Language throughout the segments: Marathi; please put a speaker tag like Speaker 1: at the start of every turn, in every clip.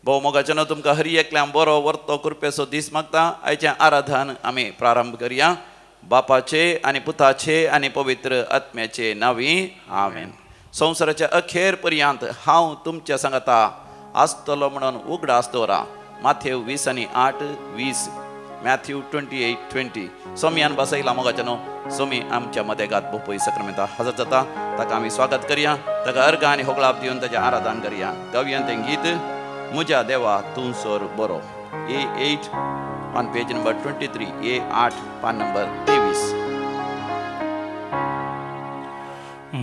Speaker 1: भोव मोगाच्यान तुमकां हरी एकल्याक बरो वर्तो कृपेचो दीस मागता. आयचें आराधन आमी प्रारंभ करया. बापाचे आनी पुताचे आनी पवित्र आत्म्याचे नांवी आमेन. संवसाराच्या अखेर पर्यंत हांव तुमच्या सांगाता आसतलो म्हणून उगडास दवरा. माथेव 20:8-20. मॅथ्यू 28:20. सोम्यान बसयला मोगाच्यानो सोमी आमच्या मदेगात भोपई सक्रामेंता हजर जाता. ताका आमी स्वागत करया. ताका अर्घ आनी होगळाप दिवन ताचें आराधन करया. गावयान तें गीत मुजा देवा तूं सोर बरो. A8 on page number 23. A8 पान नंबर 23.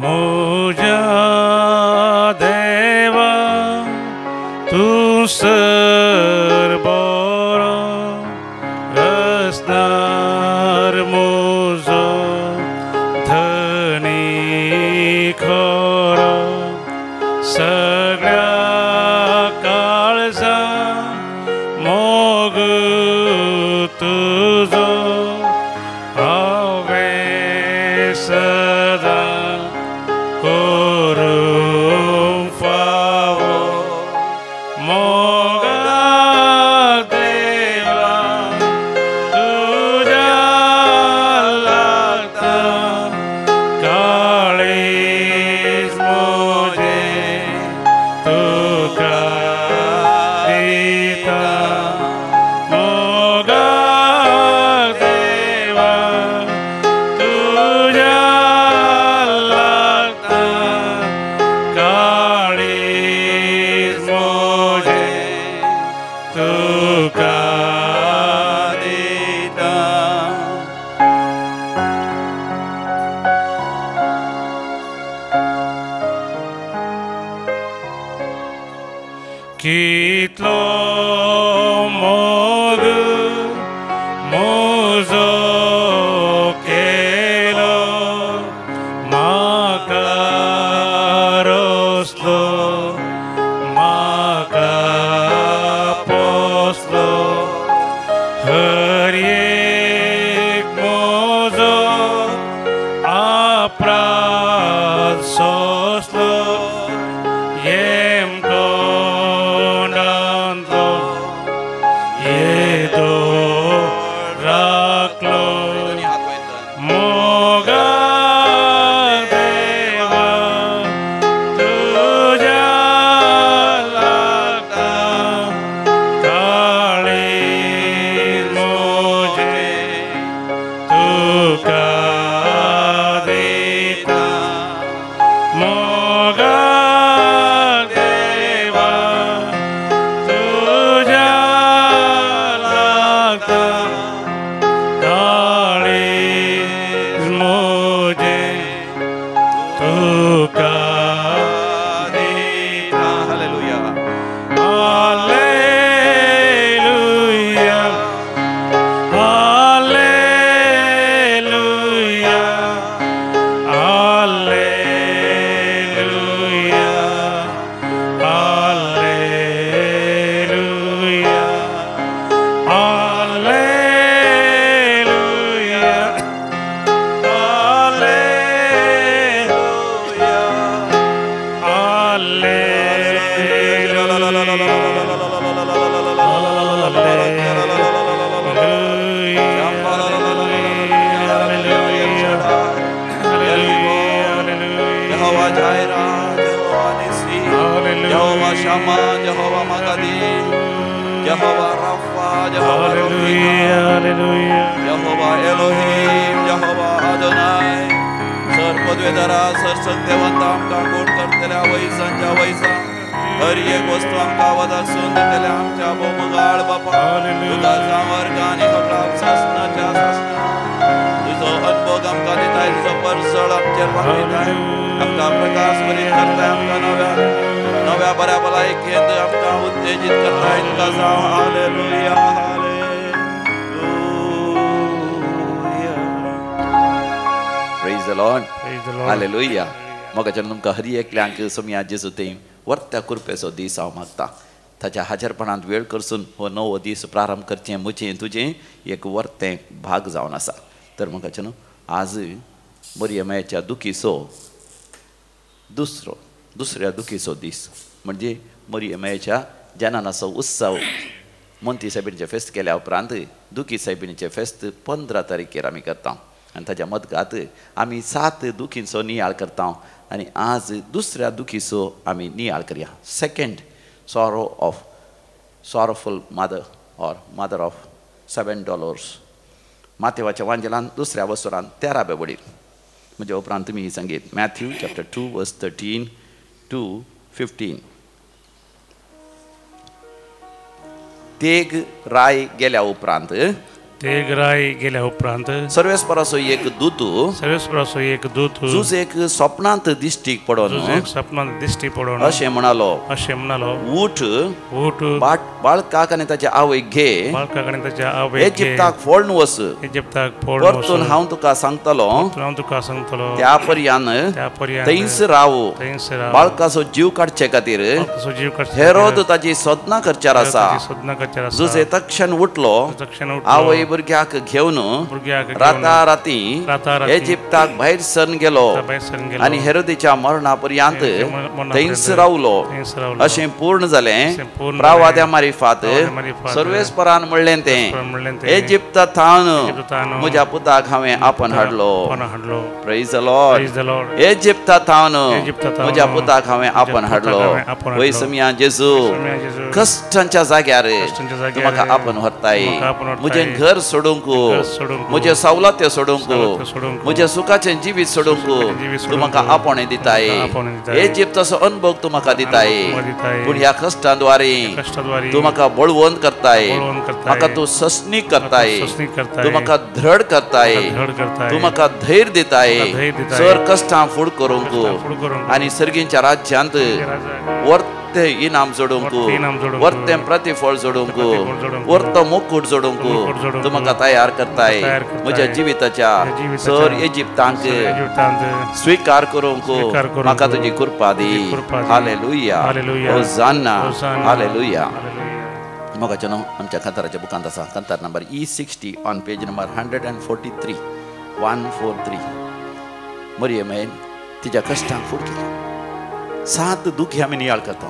Speaker 2: मुजा देवा तूं सोर बरो. रसदार मुजो धनी खरो. सगळ्या काळजा मोग तुझो हांवे सदा करूंक फावो. मोगा देवा तुझ्या लागता काळीज म्हजे तुका दिता. मोगा देवा तुझ्या लागता काळीज म्हजे तुका दिता. कितलो मोग म्हजो केलो म्हाका रसलो म्हाका पोसलो. हर एक म्हजो अपराध सोंसलो. येम कोंडांतलो येदो राखलो. मोगा देवा तुझ्या लागता काळीज म्हजे तुका दिता. मोगा देवा तुझ्या लागता काळीज म्हजे तुका दिता.
Speaker 1: Hallelujah.
Speaker 2: Hallelujah. Hallelujah. Hallelujah. Hallelujah. Hallelujah.
Speaker 1: Jehovah Jireh, Jehovah Nissi, Jehovah Shammah, Jehovah Mekaddesh, Jehovah रफा, यहोवा रोफिका, यहोवा एलोहिम, यहोवा अदोनाय. सर पदवेदारा सर सत्यवंत आमकां कोण करतल्या वैसांच्या वैसा. हर एक वस्तू आमकां वदाक सोन दितल्या आमच्या भोवमगाळ बापा. तुका वर्ग आनी हकलाप सासनाच्या सासना. तुजो अनुभव आमकां दिताय. तुजो परसळ आमचेर वाडयताय. आमकां प्रकाश भरीत करताय. आमकां नव्या बऱ्या भलायकेंत आमकां उत्तेजीत करताय. तुका जावं hallelujah. Hallelujah. Praise the Lord. Hallelujah. मोगाच्यान तुमकां हरी एकल्यांक सोम्या जेजू तें वर्त्या कृपेचो दीस हांव मागता. ताच्या हाजीरपणांत वेळ करसून हो नवो दीस प्रारंभ करचें म्हजें तुजें एक वर्तें भाग जावन आसा. तर मोगाच्यान आज मरियमाच्या दुखीचो दुसऱ्या दुखीचो दीस म्हणजे मरियमाच्या जेन्ना उत्सव मोंती सायबिणीचे फेस्त केल्या उपरांत दुखी सायबिणीचे फेस्त 15 तारखेर आमी करता आनी ताच्या मदगात आमी 7 दुखींचो नियाळ करता आनी आज दुसऱ्या दुखीचो आमी नियाळ करया. Second sorrowful mother or mother of $7. मातेवाच्या वांजेलान दुसऱ्या वसुरान 13 वडील म्हणजे उपरांत तुमी ही संगीत मॅथ्यू चॅप्टर 2 वर्स 13 to 15. तेग राय गेल्या उपरांत सर्वेस्पराचो एक दूत जुज एक स्वप्नांत दिश्टीक पडोन अशें म्हणालो उठ बाळकाक आनी ताच्या आवयक घे इजिप्ताक फोडून वच परतून हांव तुका सांगतलो त्या पर्यान थंयच राव बाळकाचो जीव काडचे खातीर हेरोद ताची सोदना करच्यार आसा. जुजे तक्षण उठलो आवय भुरग्याक घेवन राती इजिप्ताक भायर सरून गेलो आनी हेरोदेच्या मरणा पर्यंत थंयच रावलो. अशें पूर्ण जालें प्रावाद्या मारिफात सर्वेस्परान म्हणलें तें इजिप्तांत म्हज्या पुताक हांवें आपण हाडलो. Praise the Lord. इजिप्तांत म्हज्या पुताक हांवें आपण हाडलो. वय समिया जेजू कश्टांच्या जाग्यार तूं म्हाका आपण व्हरताय. म्हजें घर सोडूंक म्हजे सवलत्यो सोडूंक म्हजे सुखाचें जिवीत सोडूंक तूं म्हाका आपणे दिताय. इजिप्ताचो अनुभव तूं म्हाका दिताय पूण ह्या कश्टांद्वारे तूं म्हाका बळवंत करताय. म्हाका तूं सस्नीक करताय. तूं म्हाका दृढ करताय. तूं म्हाका धैर्य दिताय सर कश्टां फूड करूंक आनी सर्गींच्या राज्यांत वर्ते इनाम जोडूंक वर्ते प्रतिफळ जोडूंक वर्तो मुकुट जोडूंक तूं म्हाका तयार करताय. म्हज्या जिविताच्या सर इजिप्तांक स्वीकार करूंक म्हाका तुजी कृपा दी. Hallelujah होसाना hallelujah. मोगाचें न्हू आमच्या कांताराच्या बुकांत आसा कांतार number E60 on page number 143 मरियमेन तिच्या कश्टांक फूड केली. 7 दुखी आमी नियाळ करता.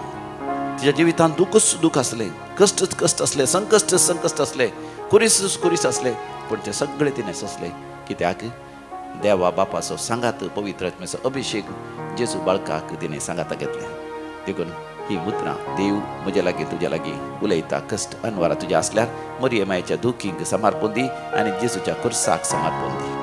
Speaker 1: तिच्या जिवितांत दूख असले कष्ट असले संकश्ट असले कुरीस असले पण ते सगळे तिने सोंसले कित्याक देवा बापाचो सांगात पवित्र आत्म्याचो अभिषेक जेजू बाळकाक तिने सांगाता घेतले. देखून ही मुद्रा देव म्हज्या लागीं तुज्या लागीं उलयता. कश्ट अनवरां तुज्या असल्यार मरियमायेच्या दुखींक समर्पण दी आनी जेजूच्या कुर्साक समर्पण दी.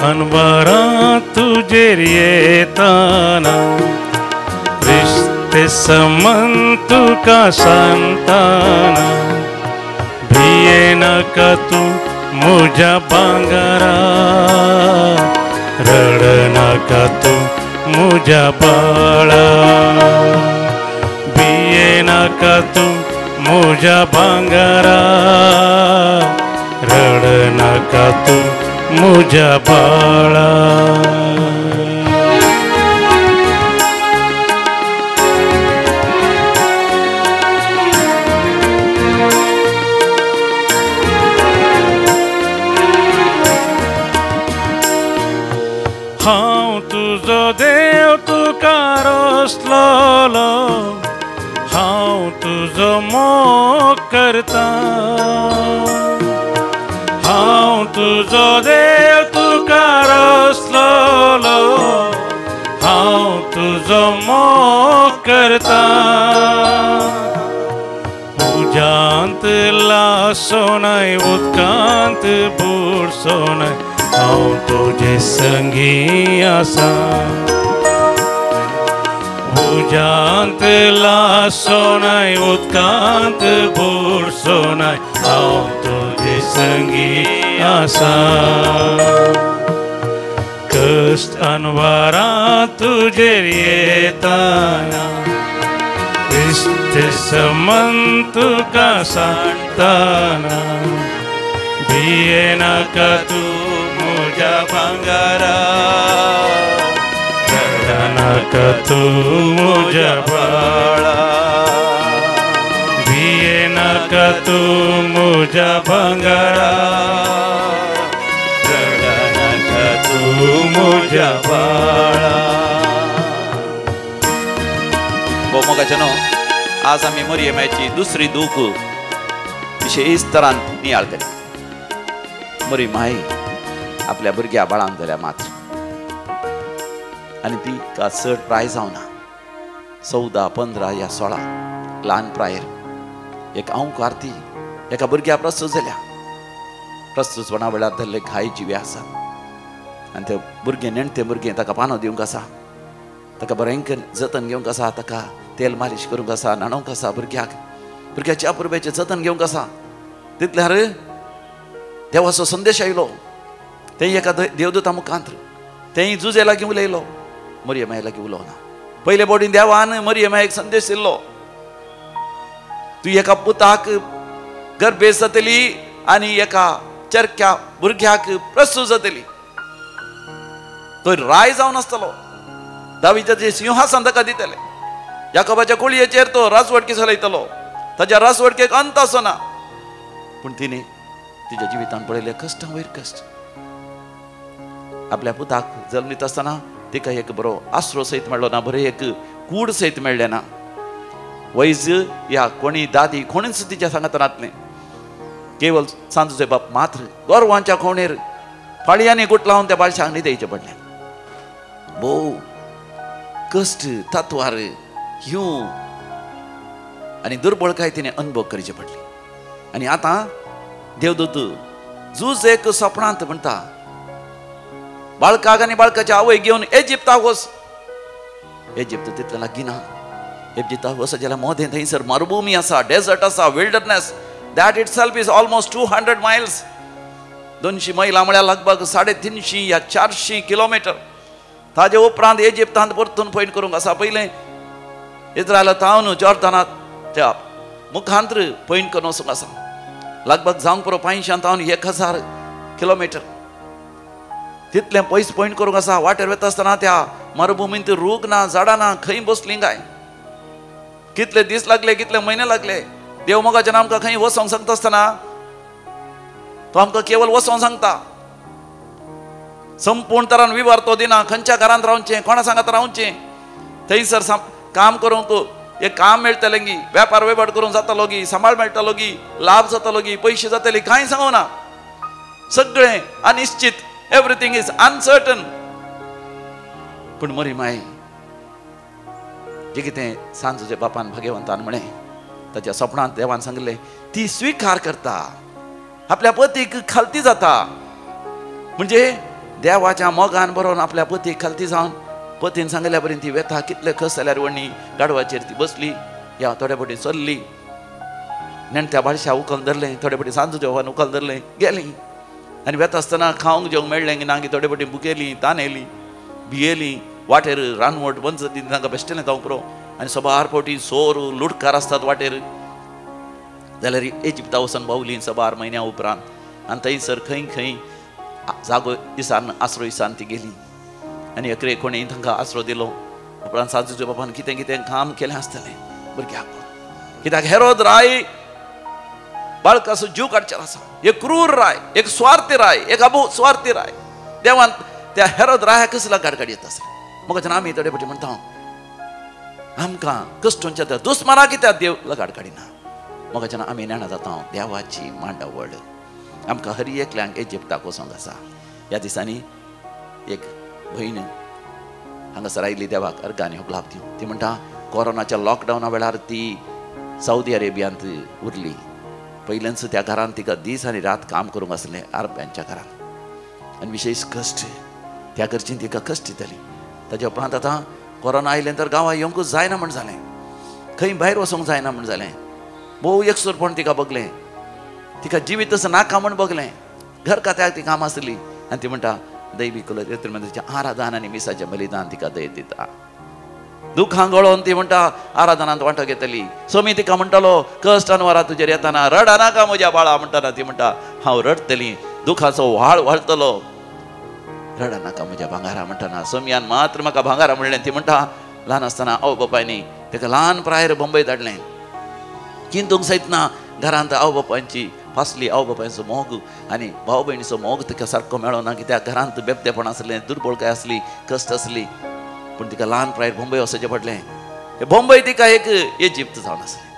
Speaker 2: अनवरां तुजेर येताना रिश्ते समन तुका सांगताना भिये नाका तूं म्हज्या भांगरा रड नाका तूं म्हज्या बाळा भिये नाका तूं म्हज्या भांगरा रड नाका तूं म्हज्या बाळा. हांव तुजो देव तुका रोसलोलो हांव तुजो मोग करता. हांव तुजो देव तुका रोसलोलो हांव तुजो मोग करता. उज्यांत लासो नाय उदकांत बुडसो नाय हांव तुजे संगी आसा. उज्यांत लासो नाय उदकांत बुडसो नाय हांव तुजे संगी आसा. कश्ट अनवरां तुजेर येताना रिश्ते समन तुका सांगताना भिये नाका तूं म्हज्या भांगरा रड नाका तूं म्हज्या बाळा भिये नाका तू मुझा भंगारा, रडा नाका तू मुझा बाळा.
Speaker 1: हो मोगाच्यानो, आज आम्ही मरियमाची दुसरी दूख विशेष तरान नियाळतली. मरियम आई आपल्या भुरग्या बाळान जाल्या मात्र, आणि ती का चड प्राय जावना. 14, 15 या 16 ल्हान प्रायर एक हांव आरती एका भुरग्या प्रस्तूत जाल्या. प्रस्तुतपणा वेळार धरले घाय जिवे आसा, आनी ते भुरगे नेणते भुरगे ताका पानो दिवंक आसा, ताका बरें जतन घेवंक आसा, ताका तेल मालिश करूंक आसा, न्हाणोवंक आसा, भुरग्याच्या पुरबेचें जतन घेवंक आसा. तितल्यार देवाचो संदेश आयलो. तें एका देवदूता मुखांत तेंय जुजे लागीं उलयलो, मरियमाये लागीं उलोवना. पयले बोडीन देवान मरियमायेक संदेश दिल्लो, तू एका पुताक गर्भेस जातली आनी एका चरक्या भुरग्याक प्रसूत जातली. तो राय जावन आसतलो, दावीदाचें सिंहासन ताका दितले, याकोबाच्या कुळयेचेर तो राजवटकी चलयतलो, ताच्या राजवटकेक अंत आसना. पूण तिणे तिच्या जिवितान पळयले कश्ट वयर कश्ट. आपल्या पुताक जल्म दिता आसतना तिका एक बरो आसरो सयत मेळ्ळो ना, बरें एक कूड सयत मेळ्ळें ना. वैज या कोणी दादी कोणीच तिच्या सांगात रातलें. केवळ सांजूचे बाप मात्र गोरवांच्या खोणेर फाळयांनी गुट लावन त्या बाळशाक न्हिदयचें पडलें. भोव कश्ट, तत्वार, ह्यू आनी दुर्बळकाय तिणें अनुभव करचे पडली. आनी आतां देवदूत जूज एक सपनांत म्हणटा, बाळकाक आनी बाळकाच्या आवयक घेवन इजिप्ताक वच. इजिप्त तितलें लागीं ना. इजिप्ताक वच जाल्यार मोदें थंयसर मरुभूमी आसा, डेजर्ट आसा, wilderness. That it self is almost 200 Miles. 200 मैलां म्हळ्यार लगभग 350 या 400 किलोमीटर. ताजे उपरांत इजिप्तांत परतून पयण करूंक आसा. पयलें इस्रायलांतावन जॉर्दानात त्या मुखांतर पयण करून वचूंक आसा. लगभग जावंक पुरो 500 1000 किलोमीटर. तितलें पयस पयण करूंक आसा. वाटेर वता आसतना त्या मरुभुमींत रूख ना, झाडां ना, खंय बसलीं काय. कितले दीस लागले, कितले म्हयने लागले. देव मोगाच्यान आमकां खंय वचोंक सांगता आसतना तो आमकां केवळ वचोंक सांगता. संपूर्ण तरान विवर तो दिना. खंयच्या घरांत रावचें, कोणा सांगात रावचें, थंयसर काम करूंक एक काम मेळटलें गी, वेपार वेपार करूंक जातालो गी, सांबाळ मेळटालो गी, लाभ जातालो गी, पयशे जातले, कांय सांगना. सगळें अनिश्चित. Everything is uncertain. पूण मरियमाय जे कितें सांजूचे बापान भाग्यवंतान म्हळें, ताच्या सपनांत देवान सांगलें, ती स्विकार करता, आपल्या पतीक खालती जाता. म्हणजे देवाच्या मोगान बरोवन आपल्या पतीक खालती जावन पतीन सांगल्या बरें ती वेता. कितले खस जाल्यार वणी गाडवाचेर ती बसली, या थोड्या फावटी चल्ली, नेणत्या बाळशा उखल धरलें, थोड्या फावटी सांजू देवान उखल धरलें, गेलीं. आनी वेता आसतना खावंक जेवंक मेळ्ळें ना, थोड्या फावटी बुकेली, तानेली, भियेली. वाटेर रानवट बंद जाती, तांकां बेश्टेलें जावंक पुरो. आनी सबार फावटी सोर लुटकार आसतात वाटेर. जाल्यार इजिप्ता वचून भोंवलीं सबार म्हयन्या उपरांत. आनी थंयसर खंय खंय जागो दिसान आसरो दिसान ती गेली. आनी एकरे कोणें तांकां आसरो दिलो. उपरांत सांजूच्या बापान कितें कितें काम केलें आसतलें भुरग्याक. कित्याक हेरोद राय बाळकाचो जीव काडचेर आसा. एक क्रूर राय, एक स्वार्थी राय, एक स्वार्थी राय. देवान त्या हेरोद रायाक कसला गाडगाडी येता आसलें. मोगाच्यान आमी थोडे फावटी म्हणटा आमकां कश्टांच्या त्या दुस्माना कित्याक देव गाडगाडी ना. मोगाच्यान आमी नेणा जाता देवाची मांडावळ. आमकां हर एकल्यांक इजिप्ताक वचोंक आसा. ह्या दिसांनी एक भयण हांगासर आयिल्ली देवाक अर्गांनी हो लाभ दिवं. ती म्हणटा कोरोनाच्या लॉकडावना वेळार ती सौदी अरेबियांत उरली. पयल्याच त्या घरांत तिका दीस आनी रात काम करूंक आसलें अरब्यांच्या घरांत. आनी विशेश कश्ट त्या घरचीं तिका कश्ट दितली. ताच्या उपरांत आतां कोरोना आयलें तर गांवां येवंकूच जायना म्हण जालें. खंय भायर वचोंक जायना म्हण जालें. भोव एकसरपण तिका बगलें. तिका जिवीतच नाका म्हण बगलें. घर खात्याक ती काम आसली. आनी ती म्हणटा दैवी कुलरेत्रमंत्रीचें आराधन आनी मिसाचें बलिदान तिका दय दिता. दुखांक गळोवन ती म्हणटा आराधनांत वांटो घेतली. स्वामी तिका म्हणटालो कश्ट अनवरां तुजेर येताना रडा नाका म्हज्या बाळा म्हणटाना ती म्हणटा हांव रडतली, दुखाचो व्हाळ व्हाळतलो, रडा नाका म्हज्या भांगारा म्हणटाना. स्वाम्यान मात्र म्हाका भांगारा म्हणलें. ती म्हणटा ल्हान आसतना आवय बापायनी ताका ल्हान प्रायर बंबय धाडलें. चिंतूंक सयत ना घरांत आवय बापायची फासली आवय बापायचो मोग आनी भाव भयणीचो मोग तिका सारको मेळोना कित्याक घरांत बेबदेपण आसलें दुर्बळकाय आसली कश्ट आसली पूण तिका ल्हान प्रायर मुंबय वचचें पडलें मुंबय तिका एक इजिप्त जावन आसलें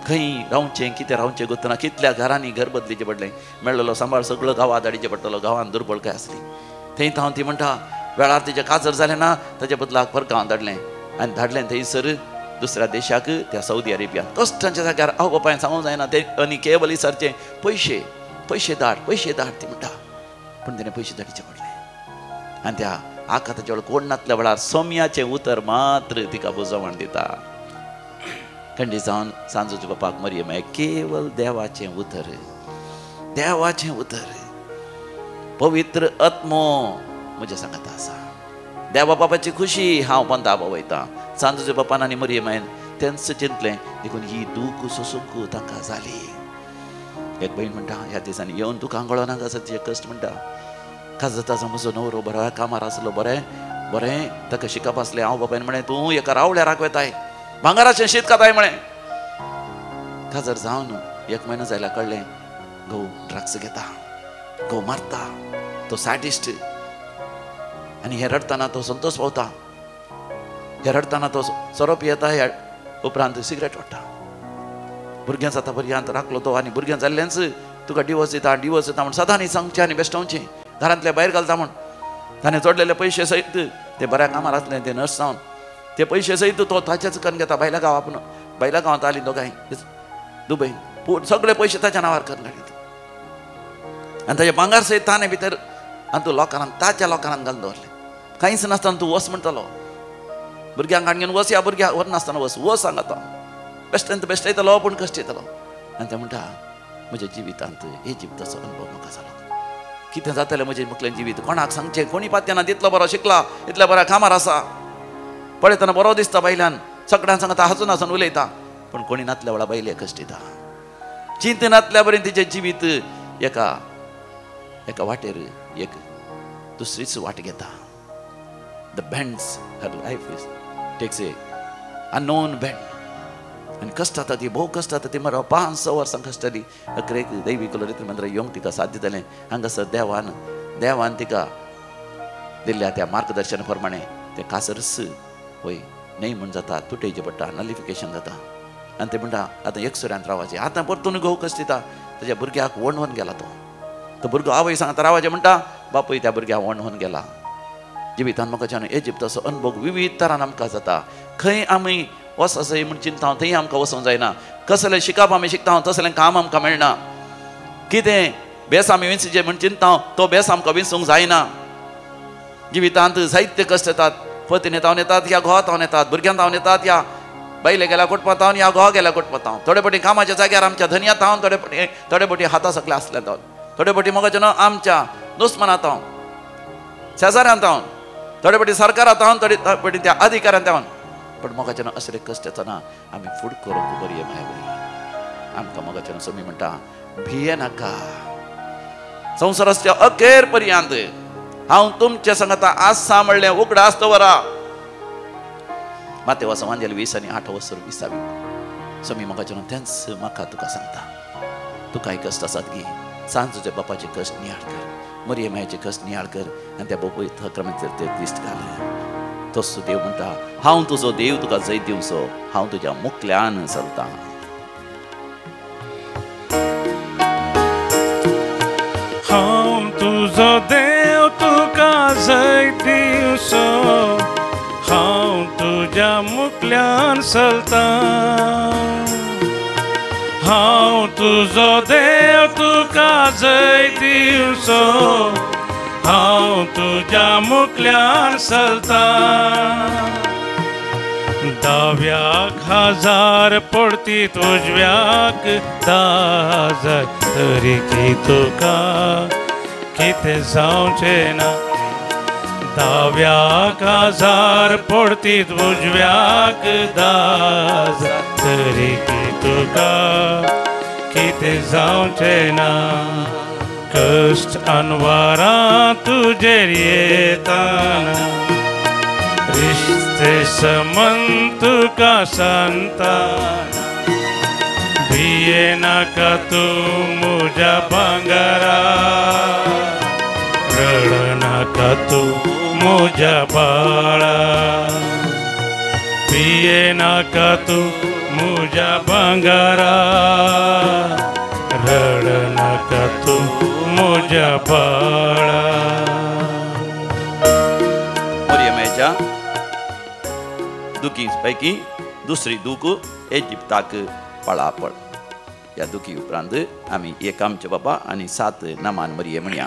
Speaker 1: खंय रावचें कितें रावचें गोतना कितल्या घरांनी घर बदलीचें पडलें मेळ्ळलो सांबाळ सगळो गांवांत धाडिचें पडटलो गांवांत दुर्बळकाय आसली थंय थांव ती म्हणटा वेळार तिचें काजर जालें ना ताचे बदलाक परत गांवांत धाडलें आनी धाडलें थंयसर दुसऱ्या देशाक त्या सौदी अरेबियांत कश्टांच्या जाग्यार आवय बापायन सांगूंक जायना ते केबली सरचे पयशे धाड ती म्हणटा पूण तिणें पयशे धाडचे पडले आनी त्या आकाताचे वेळ कोण नासल्या वेळार सोम्याचें उतर मात्र तिका बुजवण दिता खंडी जावन सांजूच्या बापाक मरियम केवल देवाचें उतर पवित्र आत्मो म्हज्या सांगात आसा देवा बापाची खुशी हांव पंथा वयता सांजूच्या बापान आनी मरियमायन तेंच चिंतलें देखून ही दूख सोसूंक तांकां जाली एक बहीण म्हणटा ह्या दिसांनी येवन तुका आंगळो नाका सद्य कश्ट म्हणटा खास ताचो म्हजो नवरो बरो कामार आसलो बरें ताका शिकप आसलें हांव बापायन म्हळें तूं एका रावळ्या राखवेताय भांगाराचें शीत खाताय म्हळें खाजर जावन एक म्हयनो जायला कळ्ळें घोव ड्रग्स घेता घोव मारता तो सॅडिस्ट आनी हे रडतना तो संतोष पावता हे रडतना तो सोरो पियेता ह्या उपरांत सिगरेट ओडटा भुरग्यां जाता पर्यंत राखलो तो आनी भुरग्यां जाल्लेंच तुका डिवोर्स येता म्हण सदां न्ही सांगचें आनी बेश्टोवचें घरांतले भायर घालता म्हण ताणें जोडलेले पयशे सयत ते बऱ्या कामार आसलें ते नर्स जावन ते पयशे सयत तो ताचेच कन्न घेता भायल्या गांवांत आली दोगांय दुबय सगळे पयशे ताच्या नांवार करून घालीत आनी ताचे भांगार सयत ताणें भितर आनी तूं लोकांक ताच्या लोकांक घालून दवरलें कांयच नासतना तूं वस म्हणटलो भुरग्यांक हाडून वस ह्या भुरग्याक वर नासतना वस सांगता बेश्ट येतलो पूण कश्ट येतलो आनी ते म्हणटा म्हज्या जिवितांत इजिप्ताचो अनुभव म्हाका जालो कितें जातलें म्हजें मुखलें जिवीत कोणाक सांगचें कोणी पात्याना तितलो बरो शिकला इतल्या बऱ्या कामार आसा पळयतना बरो दिसता बायल्यान सगळ्यांक सांगता हांसून उलयता पूण कोणी नातल्या वेळा बायले कश्ट येता चिंत नातल्या बरें तिचें जिवीत एका वाटेर एक दुसरीच वाट घेता the bends her life is takes a unknown bend आनी कश्ट जाता ती भोव कश्ट जाता ती मरो 500 वर्सां कश्ट जाली अकरेक दैवी कुलरित्री मंत्र येवंक तिका साध्य जालें हांगासर देवान तिका दिल्ल्या त्या मार्गदर्शना प्रमाणे ते कासरस वय न्हय म्हण जाता तुटयचें पडटा नलिफिकेशन जाता आनी ते म्हणटा आतां एकसुऱ्यांत रावचें आतां परतून घोव कश्ट दिता ताच्या भुरग्याक वणवून गेला तो भुरगो आवय सांगता रावाचें म्हणटा बापूय त्या भुरग्याक वणवून गेला जिवितान म्हाका जेन्ना इजिप्ताचो अनुभव विविध तरान आमकां जाता खंय आमी वस असो म्हण चिंता थंय आमकां वचूंक जायना कसलें शिकप आमी शिकता तसलें काम आमकां मेळना कितें बेस आमी विंचचें म्हण चिंता तो बेस आमकां विंचूंक जायना जिवितांत जायते कश्ट येतात पत्नी तावन येतात या घोवा तावन येतात भुरग्यां तावन येतात या बायले गेल्या कोटपां तावन या घोवा गेल्या कोटपां तावन थोडे फावटी कामाच्या जाग्यार आमच्या धनया तावन थोडे फावटी हाता सकले आसले तावन थोडे फावटी मोगाचें आमच्या दुस्मनां तावन शेजाऱ्यां तावन थोडे फावटी सरकारां तावन थोडे फावटी त्या अधिकाऱ्यां तावन पण मोगाचें असले कश्ट येतना आमी फूड करूंक बरी मेळ्ळी आमकां मोगाचें समी म्हणटा भिये नाका संवसाराच्या अखेर पर्यंत हांव तुमच्या सांगता आसा म्हणलें उगडास दवरा माते वचून वांजेल 20 आनी 8 वर्सां 20 समी मोगाचें तेंच म्हाका तुका सांगता तुकाय कश्ट आसात गी सांजूच्या बापाचे कश्ट नियाळ कर मरियमाचे कश्ट नियाळ कर आनी त्या बापूय क्रमांचेर ते दिश्ट घाल तसो देव म्हणटा हांव तुजो देव तुका जैत दिवचो हांव तुज्या मुखल्यान चलता
Speaker 2: हांव तुजो देव तुका जैत दिवचो हांव तुज्या मुखल्यान चलता हांव तुजो देव तुका जैत दिवचो हांव तुज्या मुखल्यान चलता दाव्याक 1000 पडतीत उजव्याक 10,000 तरी की तुका कितें जावचें ना दाव्याक 1000 पडतीत उजव्याक 10,000 तरी की तुका कितें जावचें ना कश्ट अनवारां तुजेर येताना रिश्ते समन तुका सांगताना पिये नाका तू मुझा भांगारा रड नाका तू मुझा बाळा पिये नाका तू मुझा भांगारा रड नाका तू मुझा बाळा.
Speaker 1: मरियमेच्या दुखींपैकी दुसरी दूख इजिप्ताक पळापळ. या दुखी उपरांत आम्ही एक आमचे बापा आणि 7 नमान मरिये म्हणया.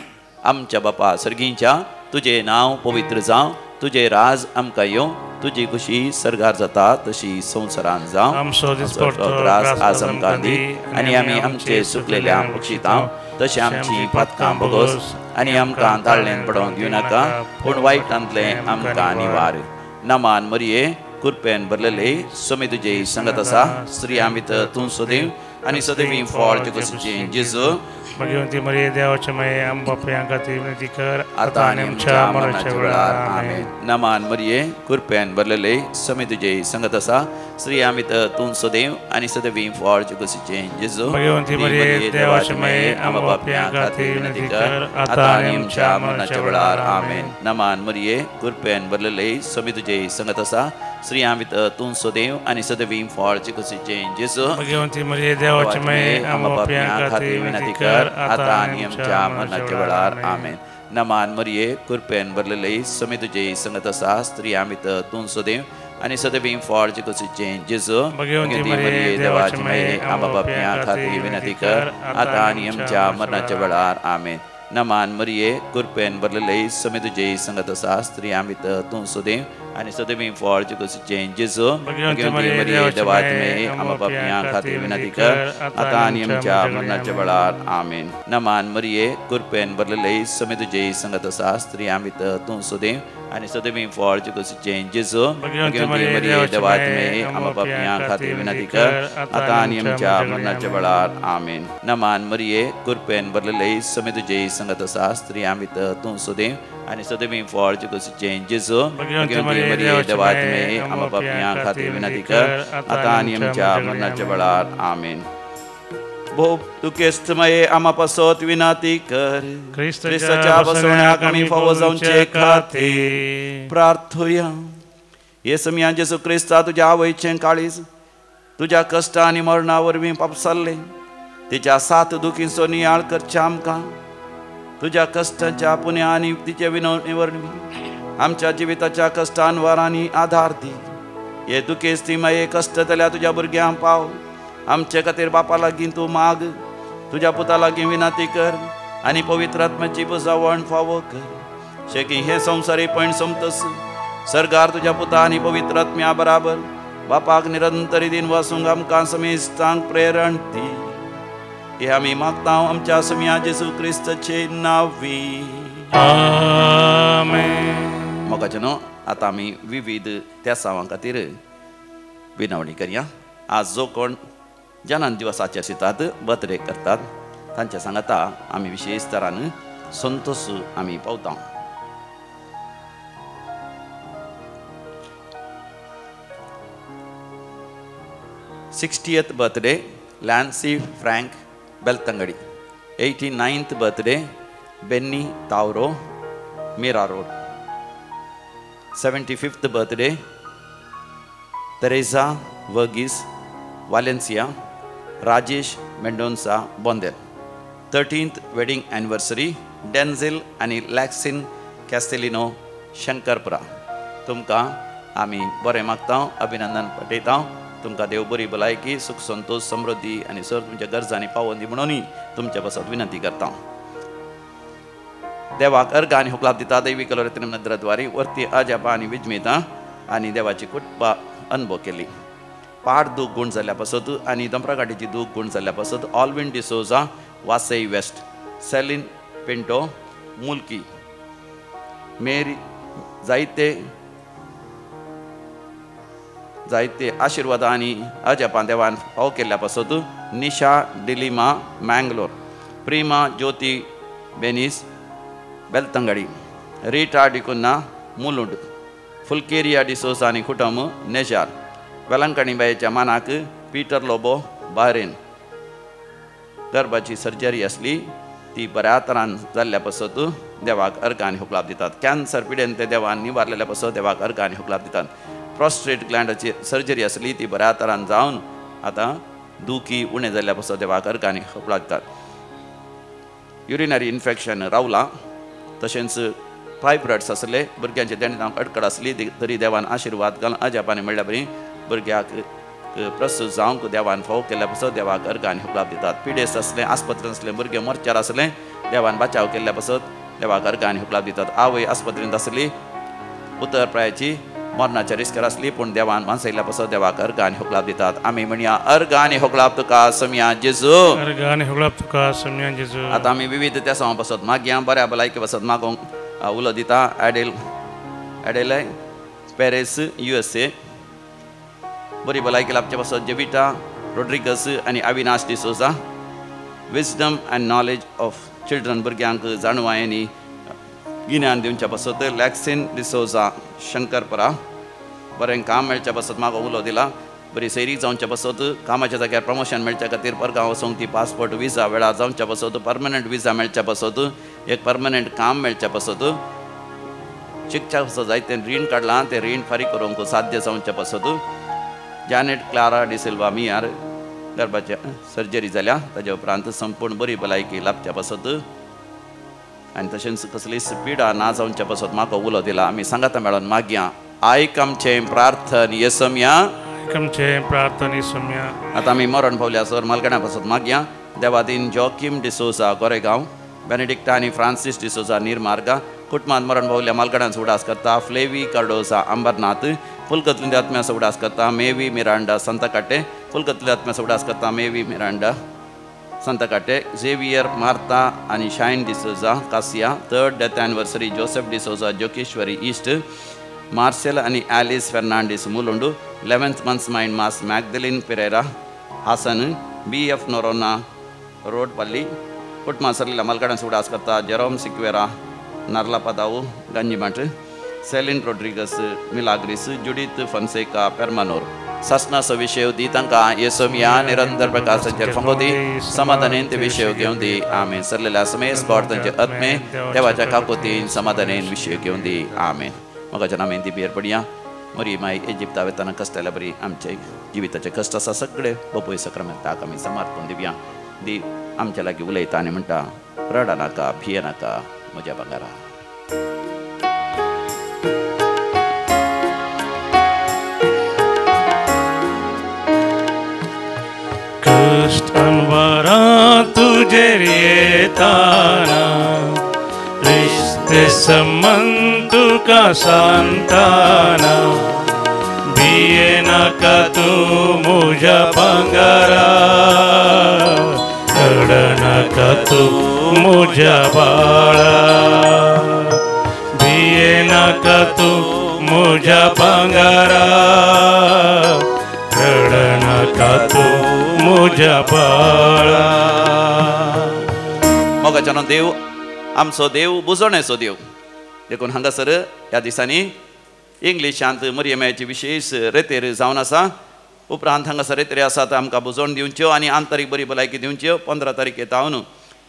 Speaker 1: आमच्या बापा सर्गींच्या तुझे नाव पवित्र जावं, तुझे राज आमकां येवं, तुझी खुशी सरगार जाता तशी संवसारांत जावं.
Speaker 2: आमचो रास
Speaker 1: आज आमकां दी आनी आमी आमचे सुकलेल्या बक्षितांव तशें आमची पातकां भोगोस आनी आमकां ताळणेन पडोवंक दिवं नाका पूण वायटांतलें आमकां निवार. नमान मरिये कृपेन भरलेले सोमी तुजे संगत आसा स्त्रियां भितर तूं सदैव आनी सदैवी फळ तुजें जेजू.
Speaker 2: भगवंती मरिये देवाचे माये आम बापया खातीर विनंती कर
Speaker 1: आता आनी आमच्या मरणाच्या वेळार आमेन. नमान मरिये कृपेन भरलेले सोमी तुजे संगत आसा स्त्रियां भितर तूं सदैव आनी सदैवी फळ तुजें जेजू.
Speaker 2: भगवंती मरिये देवाचे माये आम बापया खातीर विनंती कर आता आनी आमच्या मरणाच्या वेळार आमेन.
Speaker 1: नमान मरिये कृपेन भरलेले सोमी तुजे संगत आसा स्त्रियां भितर तूं सदैव आनी सदैवी फळ तुजें जेजू.
Speaker 2: भगवंती मरिये देवाचे माये आम बापया खातीर विनंती कर
Speaker 1: आता आनी आमच्या मरणाच्या वेळार आमेन. नमान मरिये कृपेन भरलेले सोमी तुजे संगत आसा स्त्रियां भितर तूं सदैव आनी सदैवी फळ तुजें जेजू.
Speaker 2: भगवंती मरिये देवाचे माये आम बापया खातीर विनंती कर
Speaker 1: आता आनी आमच्या मरणाच्या वेळार आमेन. नमान मरिये कृपेन भरलेले सोमी तुजे संगत आसा स्त्रियां भितर तूं सदैव आनी सदैवी फळ तुजें जेजू. भगवंती मरिये देवाचे माये आम बापया खातीर विनंती कर आता आनी आमच्या मरणाच्या वेळार आमेन. नमान मरिये कृपेन भरलेले सोमी तुजे संगत आसा स्त्रियां भितर तूं सदैव आनी सदैवी फळ तुजें जेजू. भगवंती मरिये देवाचे माये आम बापया खातीर विनंती कर आता आनी आमच्या मरणाच्या वेळार आमेन. नमान मरिये कृपेन भरलेले सोमी तुजे संगत आसा स्त्रियां भितर तूं सदैव आनी सदैवी फळ तुजें जेजू. भगवंती मरिये देवाचे माये आम बापया खातीर विनंती कर आता आनी आमच्या मरणाच्या वेळार आमेन. भोव दुखेस्तमये आमा पासत विनंती कर ख्रिस्ताच्या बसवण्याक आमी फावो जावचे खातीर प्रार्थुया. हे समियान जेजू क्रिस्ता तुज्या आवयचें काळीज तुज्या कश्ट आनी मरणा वरवीं पापसारलें तिच्या 7 दुखींचो नियाळ करचे आमकां तुज्या कश्टाच्या पुण्या आनी तिचे विनवणे वरवीं आमच्या जिविताच्या कश्टान वारांनी आधार दी. हे दुखेस्ती माये कश्ट जाल्या तुज्या भुरग्यांक पाव. आमचे खातीर बापा लागीं तूं माग, तुज्या पुता लागीं विनंती कर आनी पवित्र आत्म्याची बुजावण फावो कर. शेकी हे संवसारीपण सोमतस सरगार तुज्या पुता आनी पवित्र आत्म्या बराबर बापाक निरंतरी दिन वासूंक आमकां समेस्तांक प्रेरण दी. हे आमी मागता आमच्या समिया जेजू क्रिस्ताचे नांवी
Speaker 2: आमेन.
Speaker 1: मोगाचे न्हू आतां आमी विविध त्या सावां खातीर विनवणी करया. आज जो कोण जन्म दिवस आचरतात बर्थडे करतात तांच्या सांगाता आमी विशेश तरान संतोश आमी पावता. Birthday Lancy Frank Beltangady. 89th birthday Benny Tauro Mira road. 75th birthday Teresa Varghese Valencia Rajesh Mendonca Bondel. 13th wedding anniversary Denzil आनी लॅक्सिन कॅस्टेलिनो शंकरपुरा. तुमकां आमी बरें मागता, अभिनंदन पटयता. तुमकां देव बरी भलायकी सुख संतोष समृद्धी आनी सर तुमच्या गरजांनी पावोवन दी म्हणून तुमच्या पासत विनंती करता. देवाक अर्घ आनी हुकलाप दिता. दैवी कलोरेतीन नदराद्वारी वर्ती अजापा आनी विजमिता आनी देवाची कुटुंबा अनुभव केली. पाड दूख गुण जाल्ल्या पासत आनी दंप्रकाटीची दूख गुण जाल्ल्या पासत Alwin D'Souza Vasai west, Celine Pinto Mulki, मेरी जायते आशिर्वाद आनी अजापान देवान फाव केल्ल्या पासत निशा डिलिमा मँगलोर, प्रिमा ज्योती बेनीस बेलतंगडी, रीटा डिकुन्ना मुलुंड, फुलकेरिया डिसोसा आनी कुटुंब नेजार, वेलंकणी बायेच्या मानाक पीटर लोबो बायरेन, गर्भाची सर्जरी असली ती बऱ्या तरान जाल्ल्या पासत देवाक अर्घ आनी हुकलाप दितात. कॅन्सर पिडेन ते देवान निवारलेल्या पासत देवाक अर्घ आनी हुकलाप दितात. प्रॉस्ट्रेट ग्लँडाची सर्जरी असली ती बऱ्या तरान जावन आतां दुखी उणें जाल्ल्या पासत देवाक अर्घ आनी हुकलाप दितात. युरिनरी इन्फेक्शन रावलां, तशेंच फायब्रॉइड्स आसले, भुरग्यांचे देणेतांक अडकड आसली तरी देवान आशिर्वाद घालून अजापानी म्हणल्या बरी भुरग्याक प्रसूत जावंक देवान फावो केल्ल्या पासत देवाक अर्घ आनी हुकलाप दितात. पिडेस्त असले, आस्पत्रेंत असले भुरगे मोर्चार आसले, देवान बचाव केल्ल्या पासत देवाक अर्घ आनी हुकलाप दितात. आवय आस्पत्रेंत आसली, उतरप्रायाची मरणाच्या रिस्कार आसली, पूण देवान वाचयल्ल्या पासत देवाक अर्घ आनी हुकलाप दितात. आमी म्हणया अर्घ आनी हुकलाप तुका सम्या जेजू.
Speaker 2: अर्घ आनी हुकलाप तुका सम्या जेजू.
Speaker 1: आतां आमी विविध त्यासां पासत मागया बऱ्या भलायके पासत मागोंक उलो दिता. एडेले पॅरीस USA बरी भलायकी लाभच्या पासत जेविटा रोड्रिगस आनी Avinash D'Souza. Wisdom and knowledge of children भुरग्यांक जाणवायांनी गिन्यान दिवच्या पासत लॅक्सिन डिसोजा शंकरपरा बरें काम मेळच्या पासत म्हाका उलो दिला. बरी सैरीक जावच्या पासत कामाच्या जाग्यार प्रमोशन मेळच्या खातीर परगांव वचोंक ती पासपोर्ट विजा वेळार जावच्या पासत परमनंट विजा मेळच्या पासत एक परमनंट काम मेळच्या पासत शिकच्या पासत जायते रीण काडलां तें रीण फारीक करूंक साध्य जावच्या पासत जॅनेट क्लारा डिसिल्वा मियार गर्भाची सर्जरी जाल्या ताजे उपरांत संपूर्ण बरी भलायकी लाभच्या पासत आनी तशेंच कसलीच पिडा ना जावच्या पासत म्हाका उलो दिला. आमी सांगाता मेळोन मागया आयक आमचें प्रार्थन येसम्या. आतां आमी मरण पावल्या सर मालगड्या पासत मागया. देवादीन जॉकिम डिसोजा गोरेगांव, बेनेडिक्टा आनी फ्रांसीस डिसोजा निर्मार्गा कुटुंबांत मरण पावल्या मालगड्यांचो उडास करता. फ्लेवी कार्डोजा अंबरनाथ, फुलकतली आत्म्याचो उडास करता. मेवी मिरांडा संतकाटे, फुलकतली आत्म्याचो उडास करता. Mevi Miranda Santhekatte. Xavier Marta आनी Shine D'Souza Kasia. 3rd death anniversary Joseph D'Souza Jogeshwari east. Marcel आनी Alice Fernandes Mulund. 11th month's mind mass Magdalene Pereira Hassan. BF Noronha road पल्ली कुटुंबां सरलेल्या मालगड्यांचो उडास करता. Jerome Sequeira Narlapadau Ganjimutt. Celine Rodrigues Milagres. Judith Fonseca Permannur. ससनाचो विशय दी तांकां येसोमिया निरंतर प्रकाशाचेर फंगोदी समाधानेन ते विशय घेवन दी. आमेन. सरलेल्या समेत स्पॉट तांचे आत्मे देवाच्या काकोतीन समाधानेन विशय घेवन दी. आमेन. मगाच्या नामेन ती पियर पडया. मरी माई इजिप्ता वेताना कश्टाल्या बरी आमचे जिविताचे कश्ट आसा सगळे बापूय सक्रामेंताक आमी समर्पण दिवया. दी आमच्या लागीं उलयता आनी म्हणटा रडा नाका भिये नाका म्हज्या भांगारा.
Speaker 2: कष्ट अनवरा तुझेर येताना रिश्ते संबंध तुका सांगताना भिये नाका तू म्हज्या भांगारा. रड नाका तू म्हज्या बाळा. भिये नाका तू म्हज्या भांगारा. रड नाका तू म्हज्या बाळा.
Speaker 1: मोगाच्यान देव आमचो देव बुजवण्याचो देव देखून हांगासर ह्या दिसांनी इंग्लिशांत मरियमेची विशेष रेतेर जावन आसा. उपरांत हांगासर रेतेरी आसात आमकां बुजोवन दिवच्यो आनी आंतरीक बरी भलायकी दिवच्यो. 15 तारीखे तावन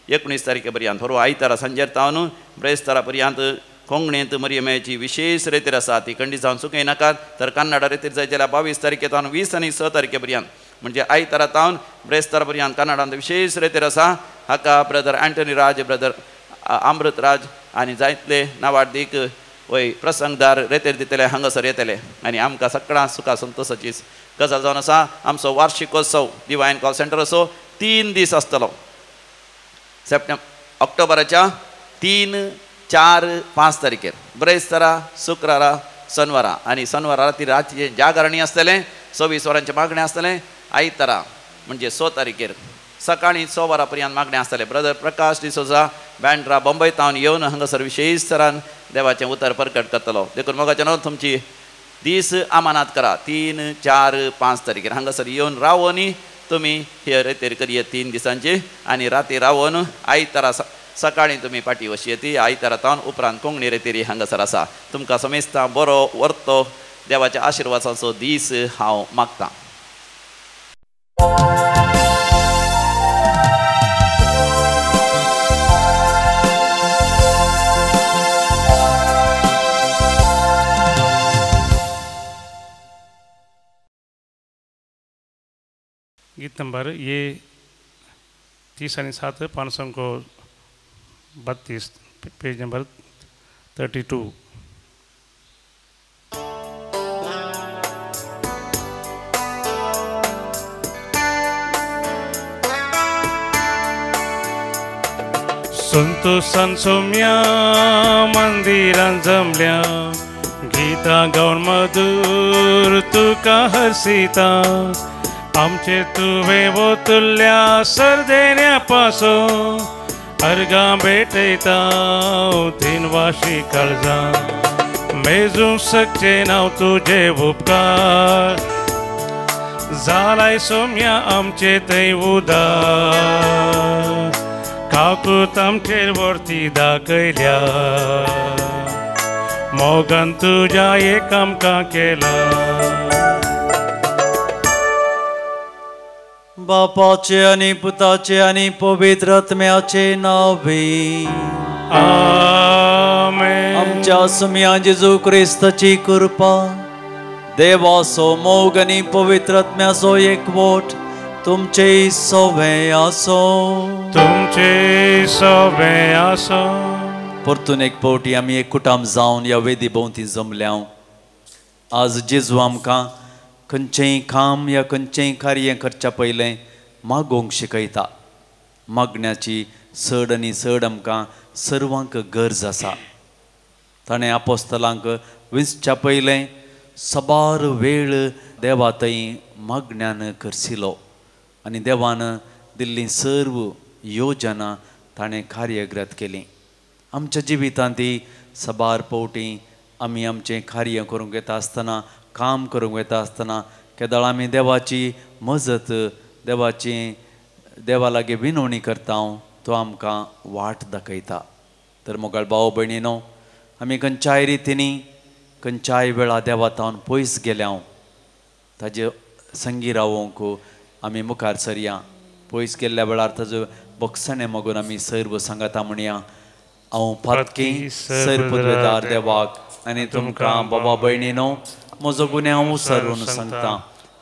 Speaker 1: 19 तारीखे पर्यंत परवा आयतारा सांजेर तावन ब्रेस्तारा पर्यंत कोंकणींत मरियमेची विशेष रेतेर आसा. ती खंडीत जावन चुकय नाकात. तर कन्नडा रेतेर जाय जाल्यार 22 तारीखे तावन 20 आनी 6 तारखे पर्यंत म्हणजे आयतारा तावन ब्रेस्तारा पर्यंत कन्नडांत विशेष रेतेर आसा. हाका ब्रदर एंटनी राज, ब्रदर अमृत राज आनी जायतले नावाडीक वय प्रसंगदार रेतेर दितले हांगासर येतले आनी आमकां सगळ्यां सुखा संतोशाची गजाल जावन आसा. आमचो वार्षिकोत्सव डिवायन कॉल सेंटर असो 3 दीस आसतलो. ऑक्टोबराच्या 3, 4, 5 तारखेर ब्रेस्तारा, शुक्रारा, शनवारा आनी शनवारा राती रातचे जागरणी आसतलें. 26 वरांचें मागणें आसतलें. आयतारा म्हणजे 6 तारखेर सकाळीं 6 वरां पर्यंत मागणें आसतलें. ब्रदर प्रकाश डिसोजा बँड्रा बंबय तावन येवन हांगासर विशेश तरान देवाचें उतर प्रकट करतलो. देखून मोगाच्या न्हू तुमची दीस अमानात करा. 3, 4, 5 तारखेर हांगासर येवन रावोनी तुमी हे रेतेर करिये 3 दिसांची आनी राती रावोन आयतारा सकाळीं तुमी पाटी वशी येती. आयतारा तावन उपरांत कोंकणी रेतेरी हांगासर आसा. तुमकां समेस्तां बरो वर्तो देवाच्या आशिर्वादाचो दीस हांव मागतां.
Speaker 2: नंबर ये 30 आणि 7 532 पेज नंबर 32. संतोषान सोम्या मंदिरान जमल्या गीता गाऊन मधुर तुका हसिता आमचे तुवे वतुल्या सरदेण्यापासून अर्गा भेटयता दिनवाशी काळजा मेजून सकचे नाव तुझे उपकार जालाय सोम्या आमचे थंय उदार काकूत आमचेर वरती दाखयल्या मोगान तुझ्या एक आमकां केला.
Speaker 1: बापाचे आणि पुताचे आणि पवित्र आत्म्याचे नावे
Speaker 2: आमेन.
Speaker 1: आमच्या सुम्या जेजू ख्रिस्ताची कृपा देवाचो मोग आणि पवित्र आत्म्याचो एकवट तुमचे सवे आसो.
Speaker 2: तुमचे सवे आसो.
Speaker 1: परतून एक पावटी आमी एक कुटाम जावन ह्या वेदी भोंवती जमल्या. आज जेजू आमकां खंयचेंय काम या खंयचेंय कार्य करच्या पयलें मागोवंक शिकयता. मागण्याची चड आनी चड आमकां सर्वांक गरज आसा. ताणें आपोस्तलांक विसच्या पयलें सबार वेळ देवा थंय मागण्यान करसिलो आनी देवान दिल्ली सर्व योजना ताणें कार्यग्रत केली. आमच्या जिवितांत ती सबार पावटी आमी आमचें कार्य करूंक येता आसतना काम करूंक येता आसतना केदाळ आमी देवाची मजत देवा लागीं विनवणी करता. तो आमकां वाट दाखयता. तर मोगाळ भाव भयणीनो आमी खंयच्याय रितीनी खंयच्याय वेळा देवातावन पयस गेल्या ताजे संगी रावोंक आमी मुखार सरया. पयस गेल्ल्या वेळार ताजो बक्षणे मागून आमी सर्व सांगता म्हणया. हांव फातकी सर पदवेदार देवाक आनी तुमकां बाबा भयणीनो म्हजो गुन्हे हांव उसारून सांगता.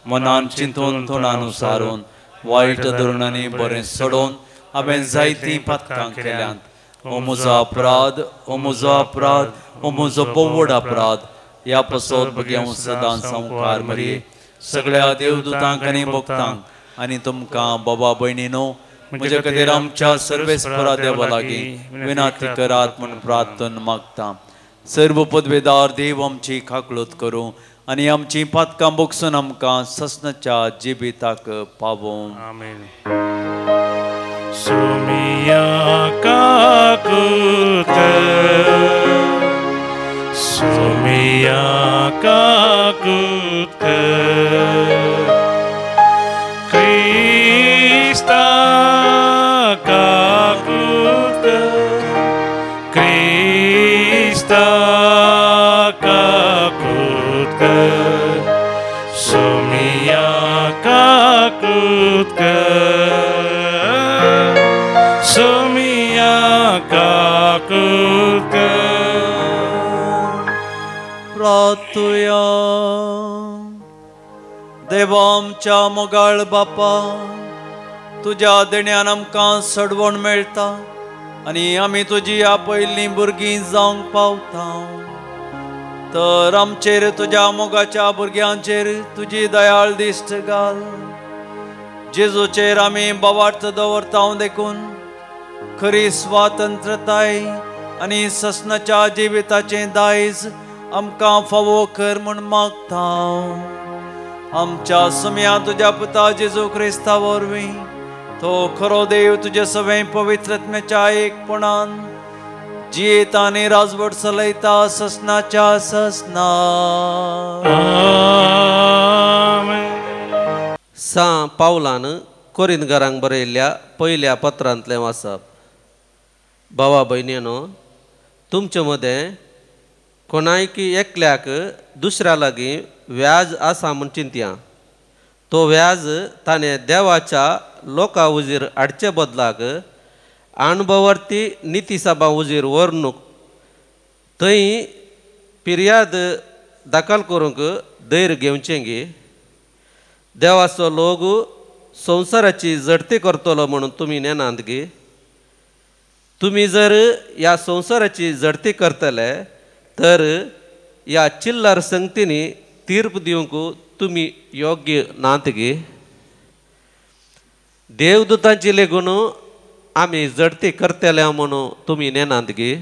Speaker 1: मनान चिंतून तोंडान उसारून वायट धोरणांनी बरें सोडून हांवें जायतीं पातकां केल्यांत. हो म्हजो अपराध, हो म्हजो अपराध, हो म्हजो बोवड अपराध. ह्या पासत बगी हांव सदांच संवकार मरी सगळ्या देवदूतांक आनी भक्तांक आनी तुमकां बाबा भयणीनो म्हजे खातीर आमच्या सर्वेस्परा देवा लागीं विनाती करात म्हूण प्रार्थना मागता. सर्व पदवेदार देव आमची खाकळूत करूं आनी आमची पातकां बोगसून आमकां ससनाच्या जिबिताक पावों.
Speaker 2: आमेन. सोमिया काकूत सोमिया काकूत क्रिस्ता काकूत क्रिस्ता काकूत सोमिया काकूत सोमिया काकूत.
Speaker 1: प्रार्थुया. देवा आमच्या मोगाळ बापा तुज्या देण्यान आमकां सडवण मेळटा आनी आमी तुजी आपयल्लीं भुरगीं जावंक पावता. तर आमचेर तुज्या मोगाच्या भुरग्यांचेर तुजी दयाळ दिश्ट घाल. जेजूचेर आमी बावार्थ दवरता देखून खरी स्वातंत्रताय आनी ससनाच्या जिविताचें दायज आमकां फावो कर म्हूण मागता. आमच्या सुम्या तुज्या पुता जेजू क्रिस्ता वरवीं तो खरो देव तुजे सगळे पवित्रत्म्याच्या एकपणान जियेता आनी राजवट चलयता ससनाच्या ससना.
Speaker 3: सा पावलान कोरिंथकारांक बरयल्ल्या पयल्या पत्रांतलें वाचप. भावा भयणीनो तुमचे मदें कोणायकी एकल्याक दुसऱ्या लागीं व्याज आसा म्हूण चिंतया. तो व्याज ताणें देवाच्या लोकां उजीर हाडचे बदलाक अणभवर्ती नितीसभा उजीर व्हरनूक थंय फिर्याद दाखल करूंक धैर्य घेवचें गे. देवाचो लोक संसाराची जडती करतलो म्हणून तुम्ही नेनात गे. तुम्ही जर या संसाराची जडती करतले तर या चिल्लर संगतींनी तीर्प दिवंक तुम्ही योग्य नात गे. देवदूतांची लेगून आम्ही जडती करतले म्हणून तुम्ही नेनात गे.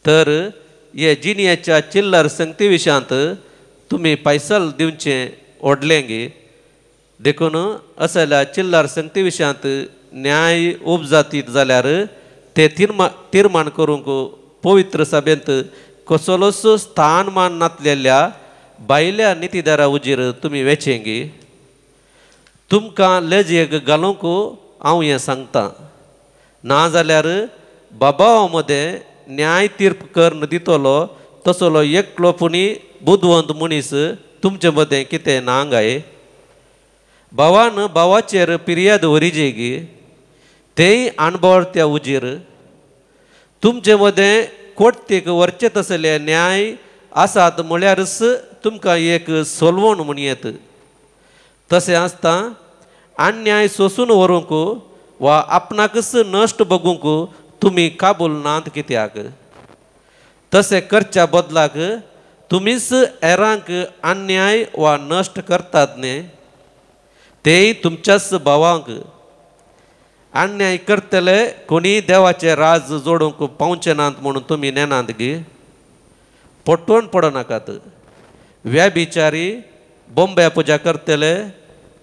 Speaker 3: तर हे जिनियाच्या चिल्लर संगती विशयांत तुम्ही पैसल दिवचे ओडले गे. देखून असल्या चिल्लर संगती विशयांत न्याय उपजातीत जाल्यार ते तीर्मान करूंक पवित्र सभेंत कसलोच स्थानमान नातलेल्या बायल्या नितीदारा उजीर तुम्ही वेचेंगे. तुमकां लेजयेक घालूंक हांव हें सांगतां. नाजाल्यार बाबावा मदें न्याय तीर्प कर्ण दितलो तसलो एकलोपुनी बुदवंत मनीस तुमचे मदें कितें ना गाय. भावान भावाचेर पिर्याद वरिजे गे. तेय अणभव त्या उजीर. तुमचे मदें कोर्तीक व्हरचे तसले न्याय आसात म्हळ्यारच तुमकां एक सोलवण म्हण येत. तशें आसता अन्याय सोसून व्हरूंक वा आपणाकच नश्ट बगूंक तुमी काबूल नात कित्याक. तशें करच्या बदलाक तुमीच हेरांक अन्याय वा नश्ट करतात न्ही. तेय तुमच्याच भावांक. अन्याय करतले कोणी देवाचे राज जोडूंक पावचे नात म्हणून तुमी नेनात गे. पटवून पडो नाकात. व्याभिचारी, बोंब्या पुजा करतले,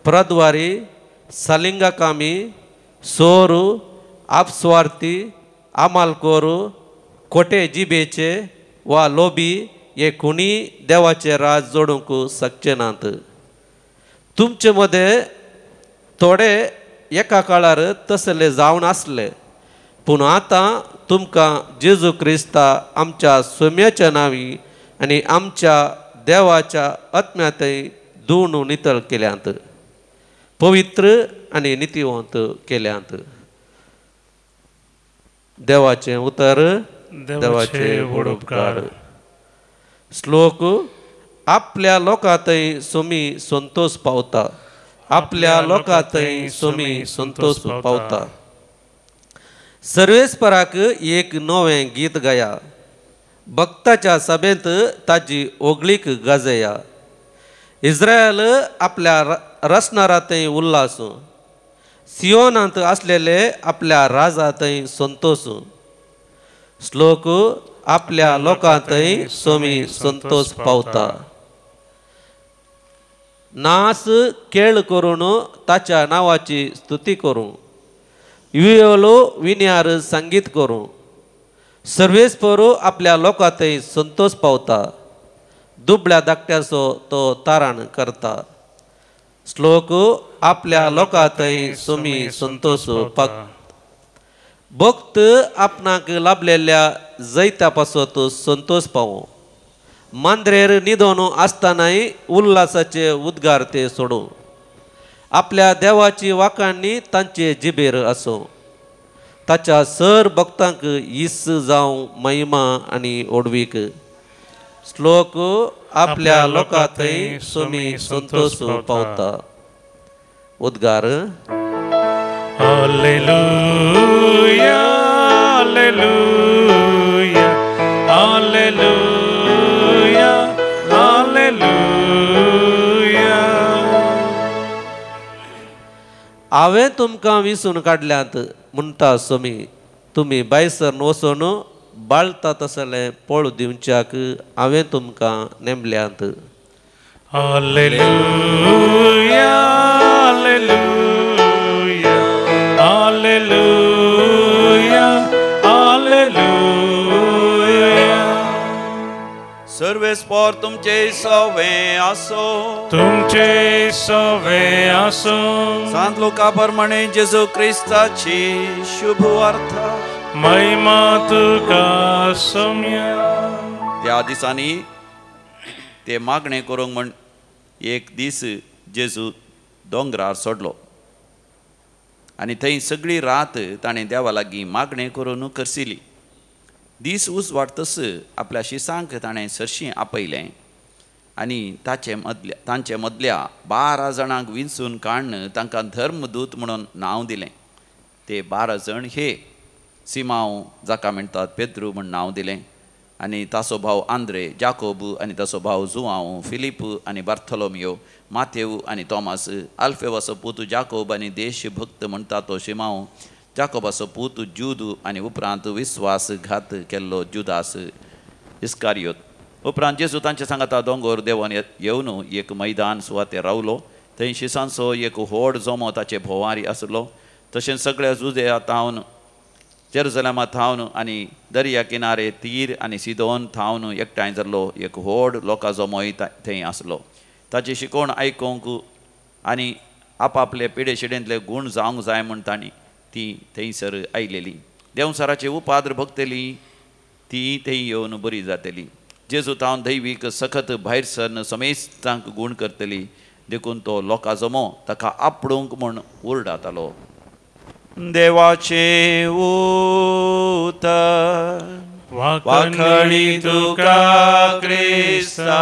Speaker 3: प्रद्वारी, सलिंगा कामी, सोरू, आपस्वार्थी, आमालकोरू, खोटे जिबेचे वा लोभी हे कोणी देवाचे राज जोडूंक शकचे नात. तुमचे मध्ये थोडे एका काळार तसले जावन आसले. पूण आतां तुमकां जेजू क्रिस्ता आमच्या सोम्याच्या नांवी आनी आमच्या देवाच्या आत्म्यातय धुवन नितळ केल्यांत, पवित्र आनी नितीवंत केल्यांत. देवाचें उतर. देवाचे व्हड उपकार. श्लोक. आपल्या लोकांतय सोमी संतोष पावता. आपल्या लोकांतय सोमी संतोष पावता. सर्वेस्पराक एक नवें गीत गाया. भक्ताच्या सभेंत ताची ओगळीक गाजया. इस्रायल आपल्या रसनारांतय उल्हास. सियोनांत आसलेले आपल्या राजांतय संतोष. श्लोक. आपल्या लोकांतय सोमी संतोष पावता. नास केळ करून ताच्या नावाची स्तुती करूं. युयोलो विन्यार संगीत करूं. सर्वेस्परू आपल्या लोकांतय संतोष पावता. दुबळ्या धाकट्याचो तो तारण करता. श्लोक. आपल्या लोकांतय सोमी संतोष पावता. भक्त आपणाक लाभलेल्या जैत्या पासत संतोष पावो. मांद्रेर न्हिदोन आसतानाय उल्हासाचे उद्गार ते सोडूं. आपल्या देवाची वाखाणणी तांचे जिबेर आसूं. ताच्या सर भक्तांक यीस जावं महिमा आनी ओडवीक. श्लोक. आपल्या लोकांतय सोमी संतोष पावता. उद्गार.
Speaker 2: Hallelujah hallelujah hallelujah hallelujah.
Speaker 3: हांवें तुमकां विसून काडल्यांत म्हणटा सोमी. तुमी बायसर वचून बाळता तसले पळ दिवच्याक हांवें तुमकां नेमल्यांत.
Speaker 2: Hallelujah hallelujah hallelujah hallelujah.
Speaker 1: सर्वेस्पर तुमचे सवे आसो.
Speaker 2: तुमचे सवे आसो.
Speaker 1: सांत लोका प्रमाणे जेजू क्रिस्ताची शुभ वार्ता.
Speaker 2: महिमा तुका सोम्या.
Speaker 1: त्या दिसांनी ते मागणे करूंक म्हण एक दीस जेजू दोंगरार सोडलो आनी थंय सगळी रात ताणें देवा लागीं मागणें करून करसिली. दीस उस वाडटस आपल्या शिसांक ताणें सरशीं आपयलें आनी तांचे मदल्या 12 जाणांक विंचून काडून तांकां धर्मदूत म्हणून नांव दिलें. ते 12 जण हे सिमांव, जाका म्हणटात पेद्रू म्हूण नांव दिलें, आनी ताचो भाव आंद्रे, जाकोब आनी ताचो भाव जुआंव, फिलीप आनी बार्थोलोमियो, माथेव आनी तोमास, आल्फेवाचो पूत जाकोब आनी देशभक्त म्हणटा तो शिमांव, जाकोबाचो पूत जूद आनी उपरांत विस्वासघात केल्लो जुदास इस्कारियोत. उपरांत जेजू तांचे सांगाता दोंगर देंवन येवन एक मैदान सुवातेर रावलो. थंय शिसांचो एक व्हड जोमो ताचे भोंवारी आसलो. तशेंच सगळ्या जुदेया थावन, जेरुसलेमा थावन आनी दर्या किनारे तीर आनी सिदोन थावन एकठांय जाल्लो एक व्हड लोकां जोमोय थंय आसलो. ताची शिकोवण आयकूंक आनी आपआपले पिडेशिडेंतले गूण जावंक जाय म्हूण तांणी ती थंयसर आयलेली. देंवसराची उपाद्र भोगतली ती थंय येवन बरी जातली. जेजू थावन दैवीक सखत भायर सरन समेस्तांक गूण करतली. देखून तो लोकां जमो ताका आपडूंक म्हूण ओरडातालो. देवाचे उतर वाखणी तुका क्रिस्ता.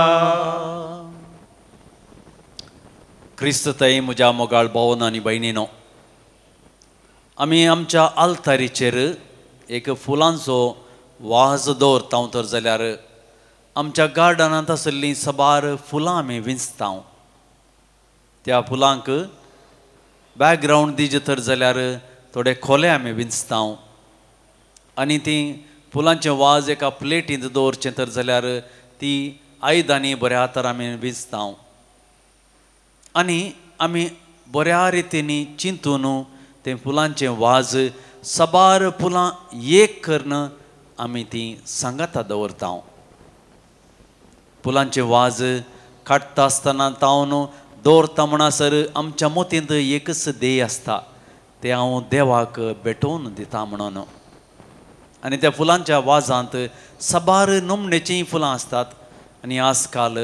Speaker 4: क्रिस्तताई म्हज्या मोगाळ भावन आनी भयणीनो, आमी आमच्या आल्तारीचेर एक फुलांचो वाज दवरता तर जाल्यार आमच्या गार्डनांत आसली सबार फुलां आमी विंचताव. त्या फुलांक बॅकग्रावंड दिजे तर जाल्यार थोडे खोले आमी विंचताव. आनी ती फुलांचें वाज एका प्लेटींत दवरचें तर जाल्यार ती आयदांनी बऱ्या तर आमी विंचताव. आनी आमी बऱ्या रितीनी चिंतून तें फुलांचें वाज सबार फुलां एक करन आमी ती सांगाता दवरताव. फुलांचें वाज काडटा आसतना तावन दवरता म्हणसर आमच्या मोतींत एकच ध्येय आसता, तें हांव देवाक भेटोवन दिता म्हणून. आनी त्या फुलांच्या वाजांत सबार नमणेचीं फुलां आसतात. आनी आजकाल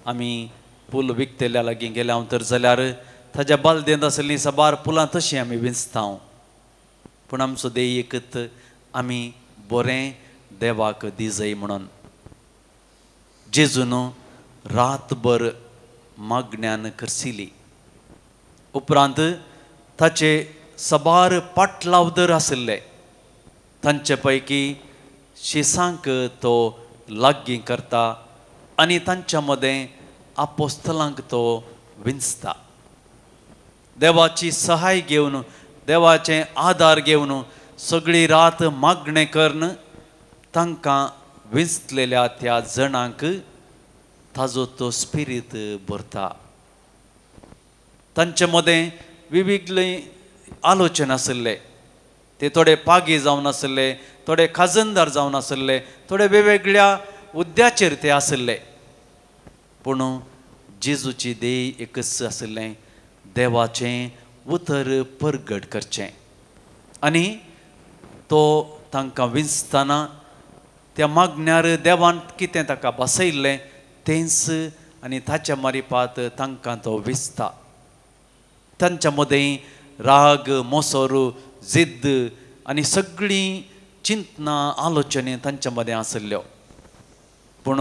Speaker 4: आमी फूल विकतेल्या लागीं गेल्या तर जाल्यार ताज्या बालदेंत आसलीं सबार फुलां तशीं आमी विंचताव. पूण आमचो ध्येय एकच, आमी बरें देवाक दिजय म्हणून. जेजून रातभर मागण्यान करसिली. उपरांत ताचे सबार पाटलावदर आसले. तांचे पैकी शिसांक तो लागीं करता आनी तांच्या मदें आपोस्तलांक तो विंचता. देवाची सहाय घेवन, देवाचे आदार घेवन सगळी रात मागणें करन तांकां विंचलेल्या त्या जणांक ताजो तो स्पिरीट भरता. तांचे मदें विविधले आलोचन आसले. ते थोडे पागी जावन आसले, थोडे खाजनदार जावन आसले, थोडे वेगवेगळ्या हुद्द्याचेर ते आसले. पूण जेजूची ध्येय एकच आसलें, देवाचें उतर परगट करचें. आनी तो तांकां विंचतना त्या मागण्यार देवान कितें ताका बसयल्लें तेंच आनी ताच्या मारिपात तांकां तो विंचता. तांच्या मदें राग, मोसोर, जिद्द आनी सगळीं चिंतनां आलोचने तांच्या मदें आसल्यो. पूण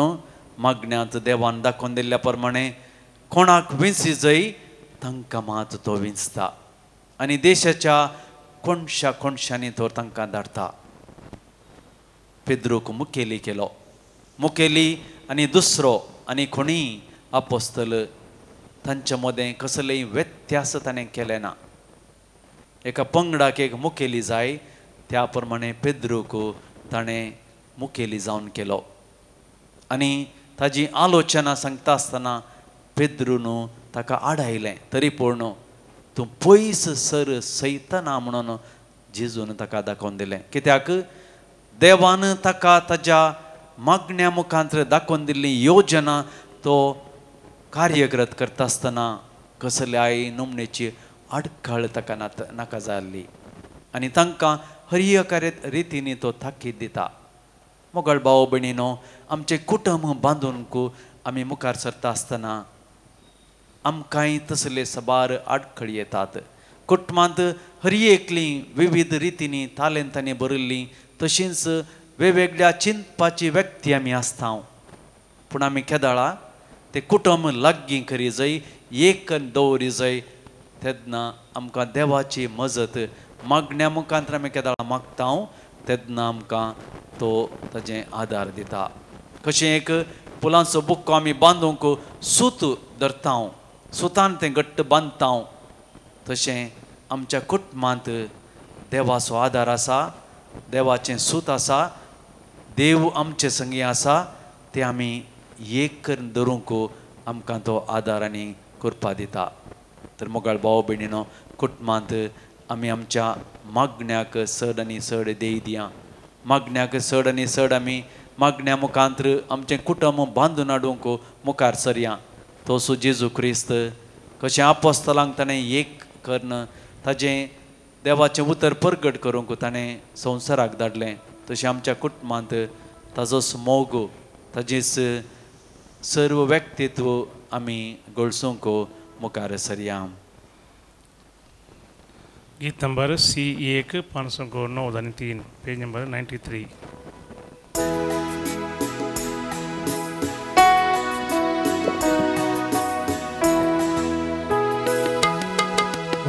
Speaker 4: मागण्यांत देवान दाखोवन दिल्ल्या प्रमाणे कोणाक विंची जंय तांकां मात तो विंचता. आनी देशाच्या कोणशा कोणशांनी तो तांकां धाडटा. पेद्रूक मुखेली केलो. मुखेली आनी दुसरो आनी कोणीय आपोस्तल तांच्या मदें कसलेय व्यत्यास ताणें केले ना. एका पंगडाक एक मुखेली जाय, त्या प्रमाणे पेद्रूक ताणें मुखेली जावन केलो. आनी ताजी आलोचना सांगता आसतना पेद्रून ताका आडायलें. तरी पूण तूं पयस सर सैताना म्हणून जेजून ताका दाखोवन दिलें. कित्याक देवान ताका ताज्या मागण्या मुखांत दाखोवन दिल्ली योजना तो कार्यरत करता आसतना कसल्याय नमणेची आडखळ ताका नाका जाल्ली. आनी तांकां हरियकार रितीनी तो ताकीद दिता. मोगळ भाव भयणीनो, आमचें कुटुंब बांदूंक आमी मुखार सरता आसतना आमकांय तसले सबार आडखळी येतात. कुटुंबांत हरियेकलीं विविध रितीनी तालेंतांनी बरिल्लीं तशींच वेगवेगळ्या चिंतपाची व्यक्ती आमी आसता. पूण आमी केदाळा ते कुटुंब लागीं करी जाय एक दवरी जाय तेन्ना आमकां देवाची मजत मागण्या मुखांतर आमी केदां मागता तेन्ना आमकां तो ताजें आदार दिता. कशें एक फुलांचो बुक्को आमी बांदूंक सूत धरता सुतान तें घट्ट बांदता तशें आमच्या कुटुंबांत देवाचो आदार आसा देवाचें सूत आसा देव आमचे संगी आसा ते आमी एक करून धरूंक आमकां तो आदार आनी कृपा दिता. तर मोगाळ भाव भयणीनो कुटुंबांत आमी आमच्या मागण्याक चड आनी चड देय दिया. मागण्याक चड आनी चड आमी मागण्या मुखांतर आमचें कुटुंब बांदून हाडूंक मुखार सरया. तो सो जेजू क्रिस्त कशें आपोस्तलांक ताणें एक करून ताजें देवाचें उतर परगट करूंक ताणें संवसाराक धाडलें तशें आमच्या कुटुंबांत ताजोच मोग ताजेच सर्व व्यक्तित्व आमी घडसूंक मुखार सरया.
Speaker 2: गीत number C1 509 page number 93.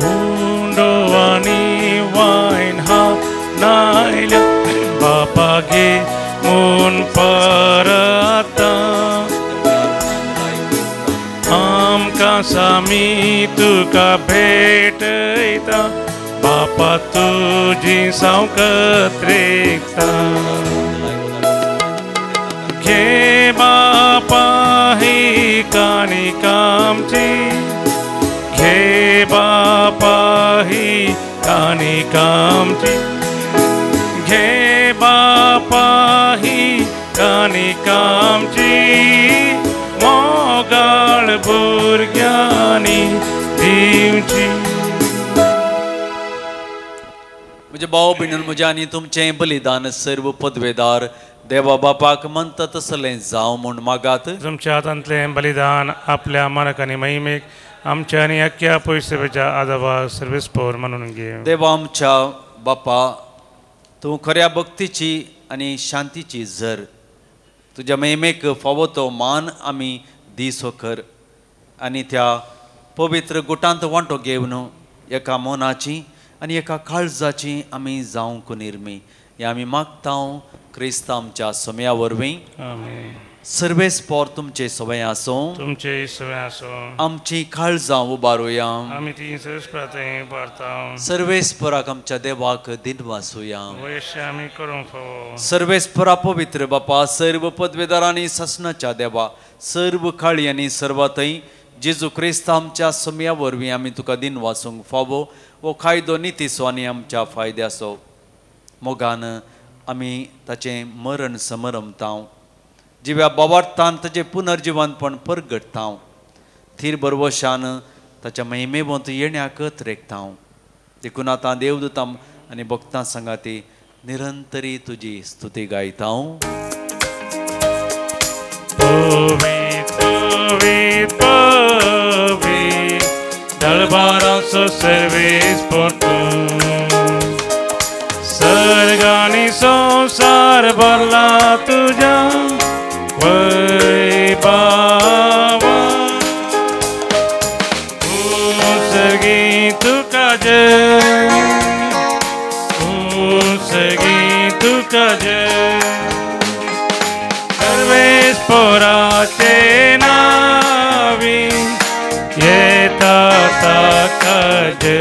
Speaker 2: Undoani wine ha naila Bapa ge mun parata Amka sami tu ka bhetaita Bapa tuji saukatrekta Ge Bapa hi kani kamchi He Bapa hi kani kamchi He Bapa hi kani kamchi Mogal burgyani dimchi.
Speaker 4: म्हजे भाव भयणीन म्हज्या आनी तुमचें बलिदान सर्व पदवेदार देवा बापाक म्हणटा तसलें जावं म्हूण मागात.
Speaker 2: तुमच्या हातांतलें बलिदान आपल्या मानक आनी महिमेक आमच्या आनी अख्ख्या पयसपेच्या आदावा सर्वेस्पोर म्हणून घे.
Speaker 4: देवा आमच्या बापा तूं खऱ्या भक्तीची आनी शांतीची झर तुज्या महिमेक फावो तो मान आमी दिसो कर आनी त्या पवित्र गुटांत वांटो घेवन एका मोनाची आनी एका काळजाची आमी जावंक निर्मी हे आमी मागता क्रिस्त आमच्या समया वरवीं.
Speaker 2: आमेन.
Speaker 4: सर्वेस्पोर तुमचे सवय आसूं
Speaker 2: तुमचे सवय आसूं
Speaker 4: आमची काळजां उबारुया
Speaker 2: आमी ती सर्वेस्परांत पारता
Speaker 4: सर्वेस्पराक आमच्या देवाक दिनवासुया.
Speaker 2: वयशे आमी करूंक फावो
Speaker 4: सर्वेस्परा पवित्र बापा सर्व पदवेदारांनी ससनाच्या देवा सर्व काळी आनी सर्वातय जेजू क्रिस्त आमच्या समया वरवीं आमी तुका दिन वाचूंक फावो वो कायदो नितीसो आनी आमच्या फायद्याचो मोगान आमी ताचें मरण समरमता जिव्या बावार्थान ताचें पुनर्जिवनपण परगटता थीर बरवशान ताच्या महिमेवंत येण्याकत रेखता देखून आतां देवदूतां आनी भक्तां सांगाती निरंतरी तुजी स्तुती गायता.
Speaker 2: Dalbaraso servis por tu Sargani sonsar barla tuja Vaibhava Unsagi tu kaje Unsagi tu kaje Servis por atenavi Yetata kaje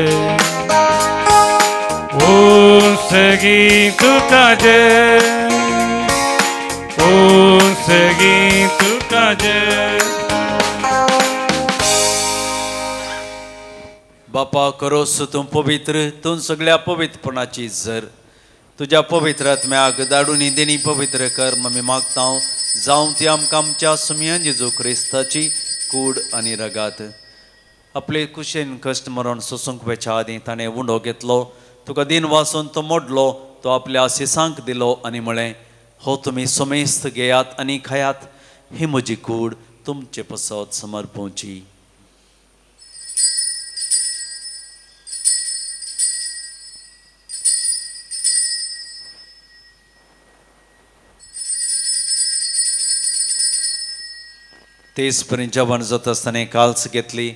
Speaker 2: Unsagi tu kaje Unsagi tu kaje.
Speaker 4: बापा करोस तूं पवित्र तूं सगळ्या पवित्रपणाची झर तुज्या पवित्र आत्म्याक धाडून देणी पवित्र कर आमी मागता जावं ती आमकां आमच्या सुमया जेजू क्रिस्ताची कूड आनी रगात आपले कुशेन कश्ट मरण सोसूंक वेच्या आदीं ताणें उंडो घेतलो तुका दिन वाचून तो मोडलो तो आपल्या आशिसांक दिलो आनी म्हळें हो तुमी सोमेस्त घेयात आनी खायात ही म्हजी कूड तुमचे पसत समर्पूची. तेच पर्यंत जेवण जात आसतना काल्स घेतली,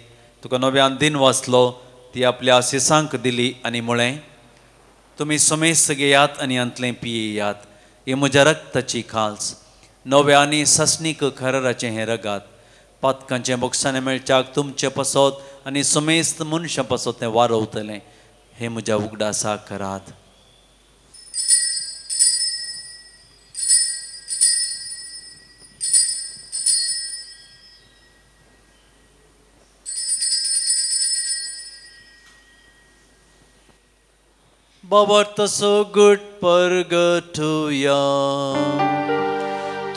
Speaker 4: तुका नव्यान दिन वाचलो, ती आपल्या शिसांक दिली आनी म्हळें, तुमी समेस्त घेयात आनी अंतलें पियेयात, ही म्हज्या रक्ताची काल्स, नव्या आनी ससनीक खराराचें हें रगात, पातकांचें बोगसाणें मेळच्याक तुमचें पसत आनी समेस्त मनशां पसत तें वारवतलें, हें म्हज्या उगडासाक करात. बाबार्तसो गुट परगटुया.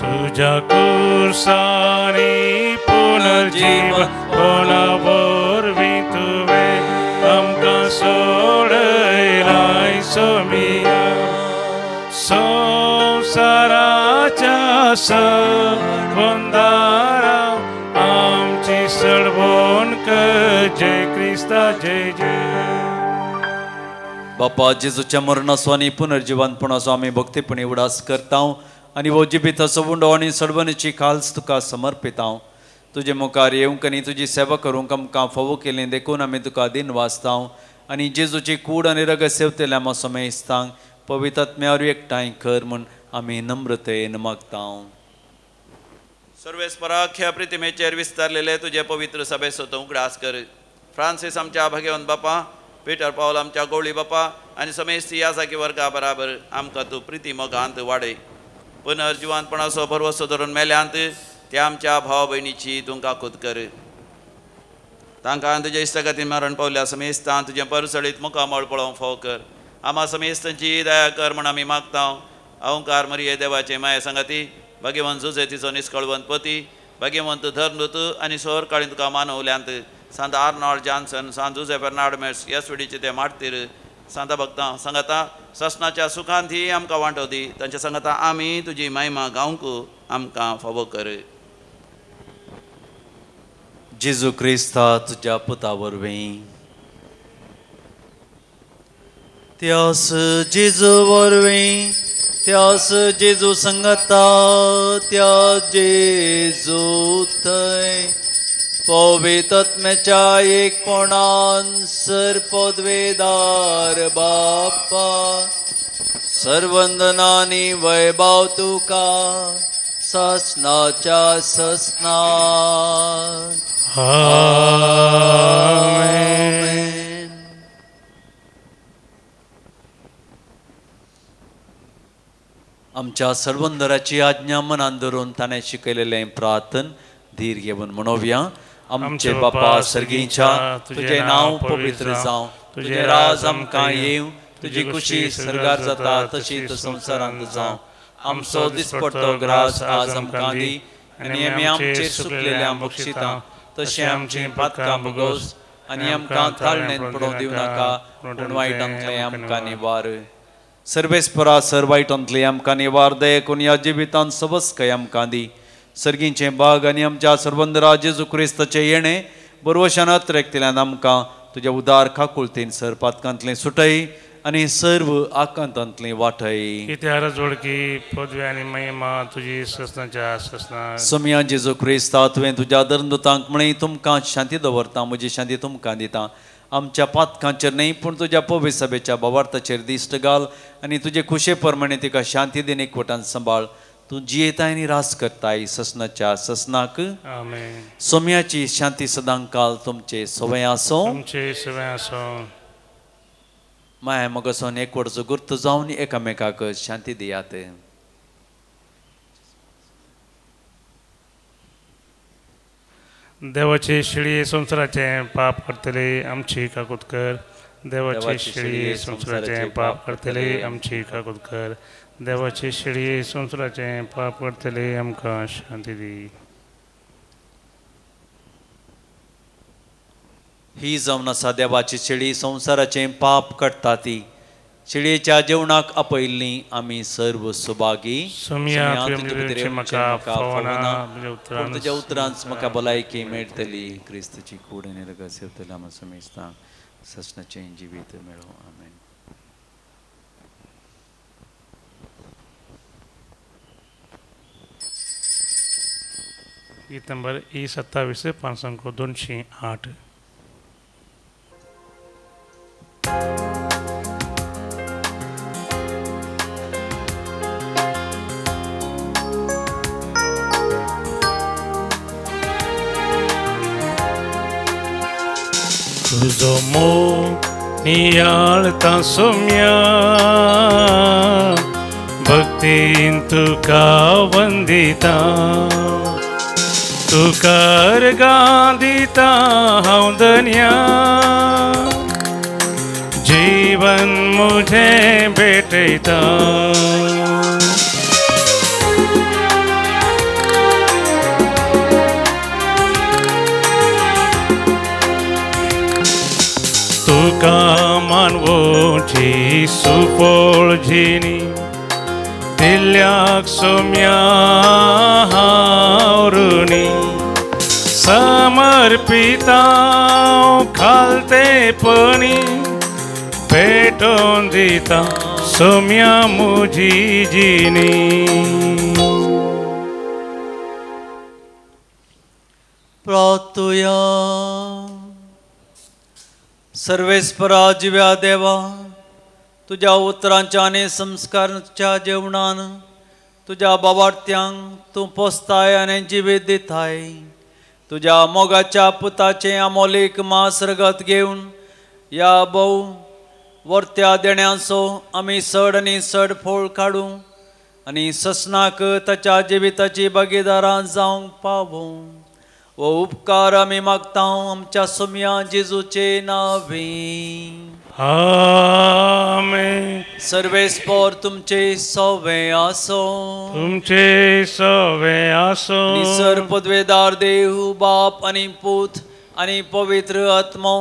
Speaker 2: तुझ्या कुर्सानी पुनर्जीवन होणावरवीं तुवें आमकां सोडयलाय सोमिया. संवसाराच्या संबंदारा आमची सडवण कर. जय क्रिस्ता जय जय.
Speaker 4: बापा जेजूच्या मरणाचो आनी पुनर्जिवनपणाचो आमी भक्तीपणी उडास करता आनी वो जिबिताचो उंडो आनी सडवणीची काल्स तुका समर्पिता. तुजे मुखार येवंक आनी तुजी सेवा करूंक आमकां फावो केलें देखून आमी तुका दिन वाचता आनी जेजूची कूड आनी रगत सेवतले आमी समेस्तांक पवित्र आत्म्यावर एकठांय कर म्हूण आमी नम्रतेन मागता.
Speaker 1: सर्वेस्पराख्या प्रितिमेचेर विस्तारलेले तुजे पवित्र सभेचो तूं उगडास कर. फ्रांसीस आमच्या भगवंत बापा, पीटर पावल आमच्या गवळी बापा आनी समेस्त याजाकी वर्गा बराबर आमकां तूं प्रिती मोगांत वाडय. पुनर्जिवनपणाचो भरवसो धरून मेल्यांत त्या आमच्या भाव भयणीची तूं काकूत कर. तांकां तुज्या इश्टगतीन मरण पावल्या समेस्तां तुजें परसळीत मुखामळ पळोवंक फाव कर. आम्हा समेस्तांची दया कर म्हण आमी मागता. अहंकार मरिये देवाचे माये संगती, भगवंत जुजेतीचो निश्कळवंत पती, भगवंत धर्मदूत आनी सोर काळीन तुका मानवल्यांत सांत आर्नॉल्ड जॉन्सन, सांत जुजे फेर्नांडमेस, येसुडीचे ते मारतीर, सांत भक्तां संगता ससनाच्या सुखांत ही आमकां वांटो दी. तांच्या संगता आमी तुजी महिमा गावंक आमकां फावो कर.
Speaker 4: जेजू क्रिस्ता तुज्या पुता वरवीं त्यास जेजू वरवीं त्यास जेजू संगता त्या जेजू थंय पवित्र आत्म्याच्या एकपणान सरपदवेदार बाप्पा सर्वंदनानी वैभव तुका ससनाच्या ससना. आमेन. आमच्या सर्वंदराची आज्ञा मनान धरून ताणें शिकयलेलें प्रार्थन धीर घेवन म्हणोवया. आमचे बापा सर्गीच्या तुझे नांव पवित्र जावं, तुझे राज आमकां येवं, तुजी खुशी स्वर्गार जाता तशीच संवसारांत जावं. आमचो दिसपडटो ग्रास आज आमकां दी आनी आमी आमचेर सुकलेल्या बक्षितां तशें आमची पातकां भोगोस आनी आमकां ताळणेंत पडोवंक दिवं नाका, पूण वायटांतलें आमकां निवार. सर्वेस्परा सर वायटांतलें आमकां निवार दया करून ह्या जिवितांत सबस्कय आमकां दी. सर्गीचें बाग आनी आमच्या सर्वंदरा जेजू क्रिस्ताचें येणें बरोवशान अत्रेकतल्यान आमकां तुज्या उदार खाकुलतेन सर पातकांतलें सुटय आनी सर्व आकांतांतलें वाटय.
Speaker 2: कित्यार जोडकी पदवी आनी महिमा तुजी ससनाच्या ससना.
Speaker 4: सोम्या जेजू क्रिस्ता तुवें तुज्या धर्मदुतांक म्हळें तुमकां शांती दवरता, म्हजी शांती तुमकां दिता. आमच्या पातकांचेर न्ही पूण तुज्या पवित्र सभेच्या भावार्थाचेर दिश्ट घाल आनी तुजे खुशे प्रमाणे तिका शांती दिन एकवटान सांबाळ. तूं जियेताय आनी रास करताय ससनाच्या ससनाक.
Speaker 2: आमेन.
Speaker 4: सोम्याची शांती सदां काल तुमचे सवय आसो.
Speaker 2: तुमचे सवय आसो.
Speaker 4: माया मोगासोन एकवटचो गुर्त जावन एकामेकाक शांती दियात.
Speaker 2: देवाची शिळी संवसाराचें पाप करतले आमची काकूत कर. देवाची शिळी संवसाराचें पाप करतले आमची काकूत कर. देवाची शिळी संवसाराचें पाप करतले आमकां शांती दी.
Speaker 4: ही जावन आसा देवाची शिळी संवसाराचें पाप काडटा ती. शिळयेच्या जेवणाक आपयल्लीं आमी सर्व सुभागी. तुज्या उतरांच म्हाका भलायकी मेळटली. क्रिस्ताची कूड आनी रगत सेवतली आमी समेस्तांक ससनाचें जिवीत मेळो. आमेन.
Speaker 2: गीत नंबर E27 पानसंख्या 208. तुझो मोग नियाळता सौम्या भक्तीन तुका वंदिता तुका अर्घां दिता हांव धन्या जीवन मुझें भेटयता तुका मानवोची सुफळ जिणी दिल्याक सौम्या हांव ऋणी समर्पिता खालतेपणी भेटोवन दिता सौम्या म्हजी जिणी.
Speaker 4: प्रार्थुया. सर्वेस्परा जिव्या देवा, तुझ्या उतरांच्या आणि संस्काराच्या जेवणान तुझ्या बाबार्थ्यांक तूं पोसताय आनी जिवीत दिताय. तुझ्या मोगाच्या पुताचें अमोलीक मास रगत घेवन या भोव वर्त्या देण्याचो आमी सड आनी सड फोळ काडूं आनी ससनाक ताच्या जिविताची भागीदारां जावंक पावूं. वो उपकार आमी मागता आमच्या सौम्या जेजूचे नांवी.
Speaker 2: आमेन.
Speaker 4: सर्वेस्पर तुमचे सवे आसो.
Speaker 2: तुमचे सवे आसो.
Speaker 4: निसर पदवेदार देव बाप आनी पूत आनी पवित्र आत्मो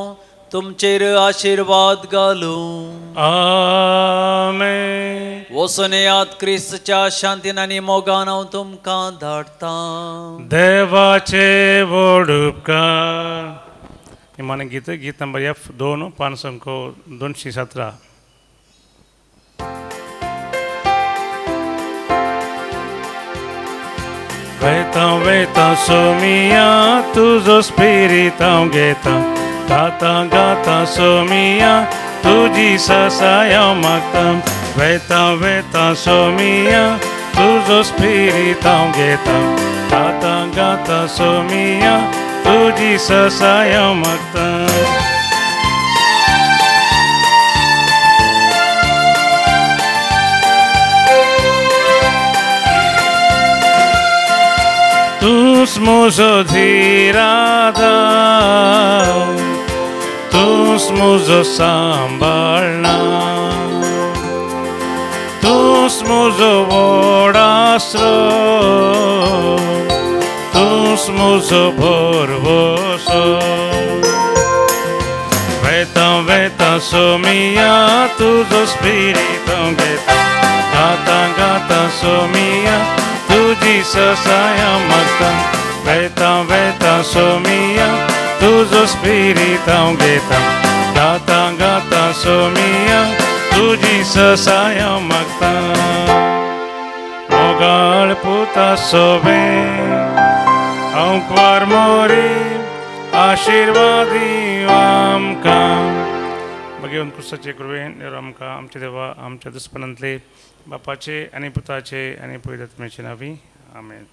Speaker 4: तुमचेर आशीर्वाद घालू.
Speaker 2: आमेन.
Speaker 4: वसनेयात क्रिस्तच्या शांतीन आनी मोगान हांव तुमकां धाडटा.
Speaker 2: देवाचे व्हड उपकार. निमाणें गीत गीत नंबर F2 पानसंख्या 217. वेता वेता सोमिया तुझो स्पिरीट हांव घेता गाता गाता सोमिया तुजी ससाय हांव मागता. वेता वेता सोमिया तुझो स्पिरीट हांव घेता गाता गाता सोमिया तुजी ससाय हांव मागता. तूंच म्हजो धीराधार, तूंच म्हजो सांबाळणार, तूंच म्हजो व्हड आसरो, तूंच म्हजो भरवसो. वेता वेता सोमिया तुजो स्पिरीट हांव घेता गाता गाता सोमिया तुजी ससाय हांव मागता. वेता वेता सोमिया तुजो स्पिरीट हांव घेता गाता गाता सोमिया तुजी ससाय हांव मागता. मोगाळ पुता सोबे हांव परमोरी आशिर्वादी आमकां. भगवंत क्रिस्ताचे कृपेन देव आमकां आमचे देवा आमच्या दुस्पणांतले बापाचे आनी पुताचे आनी पवित्र आत्म्याचे नांवी. आमेन.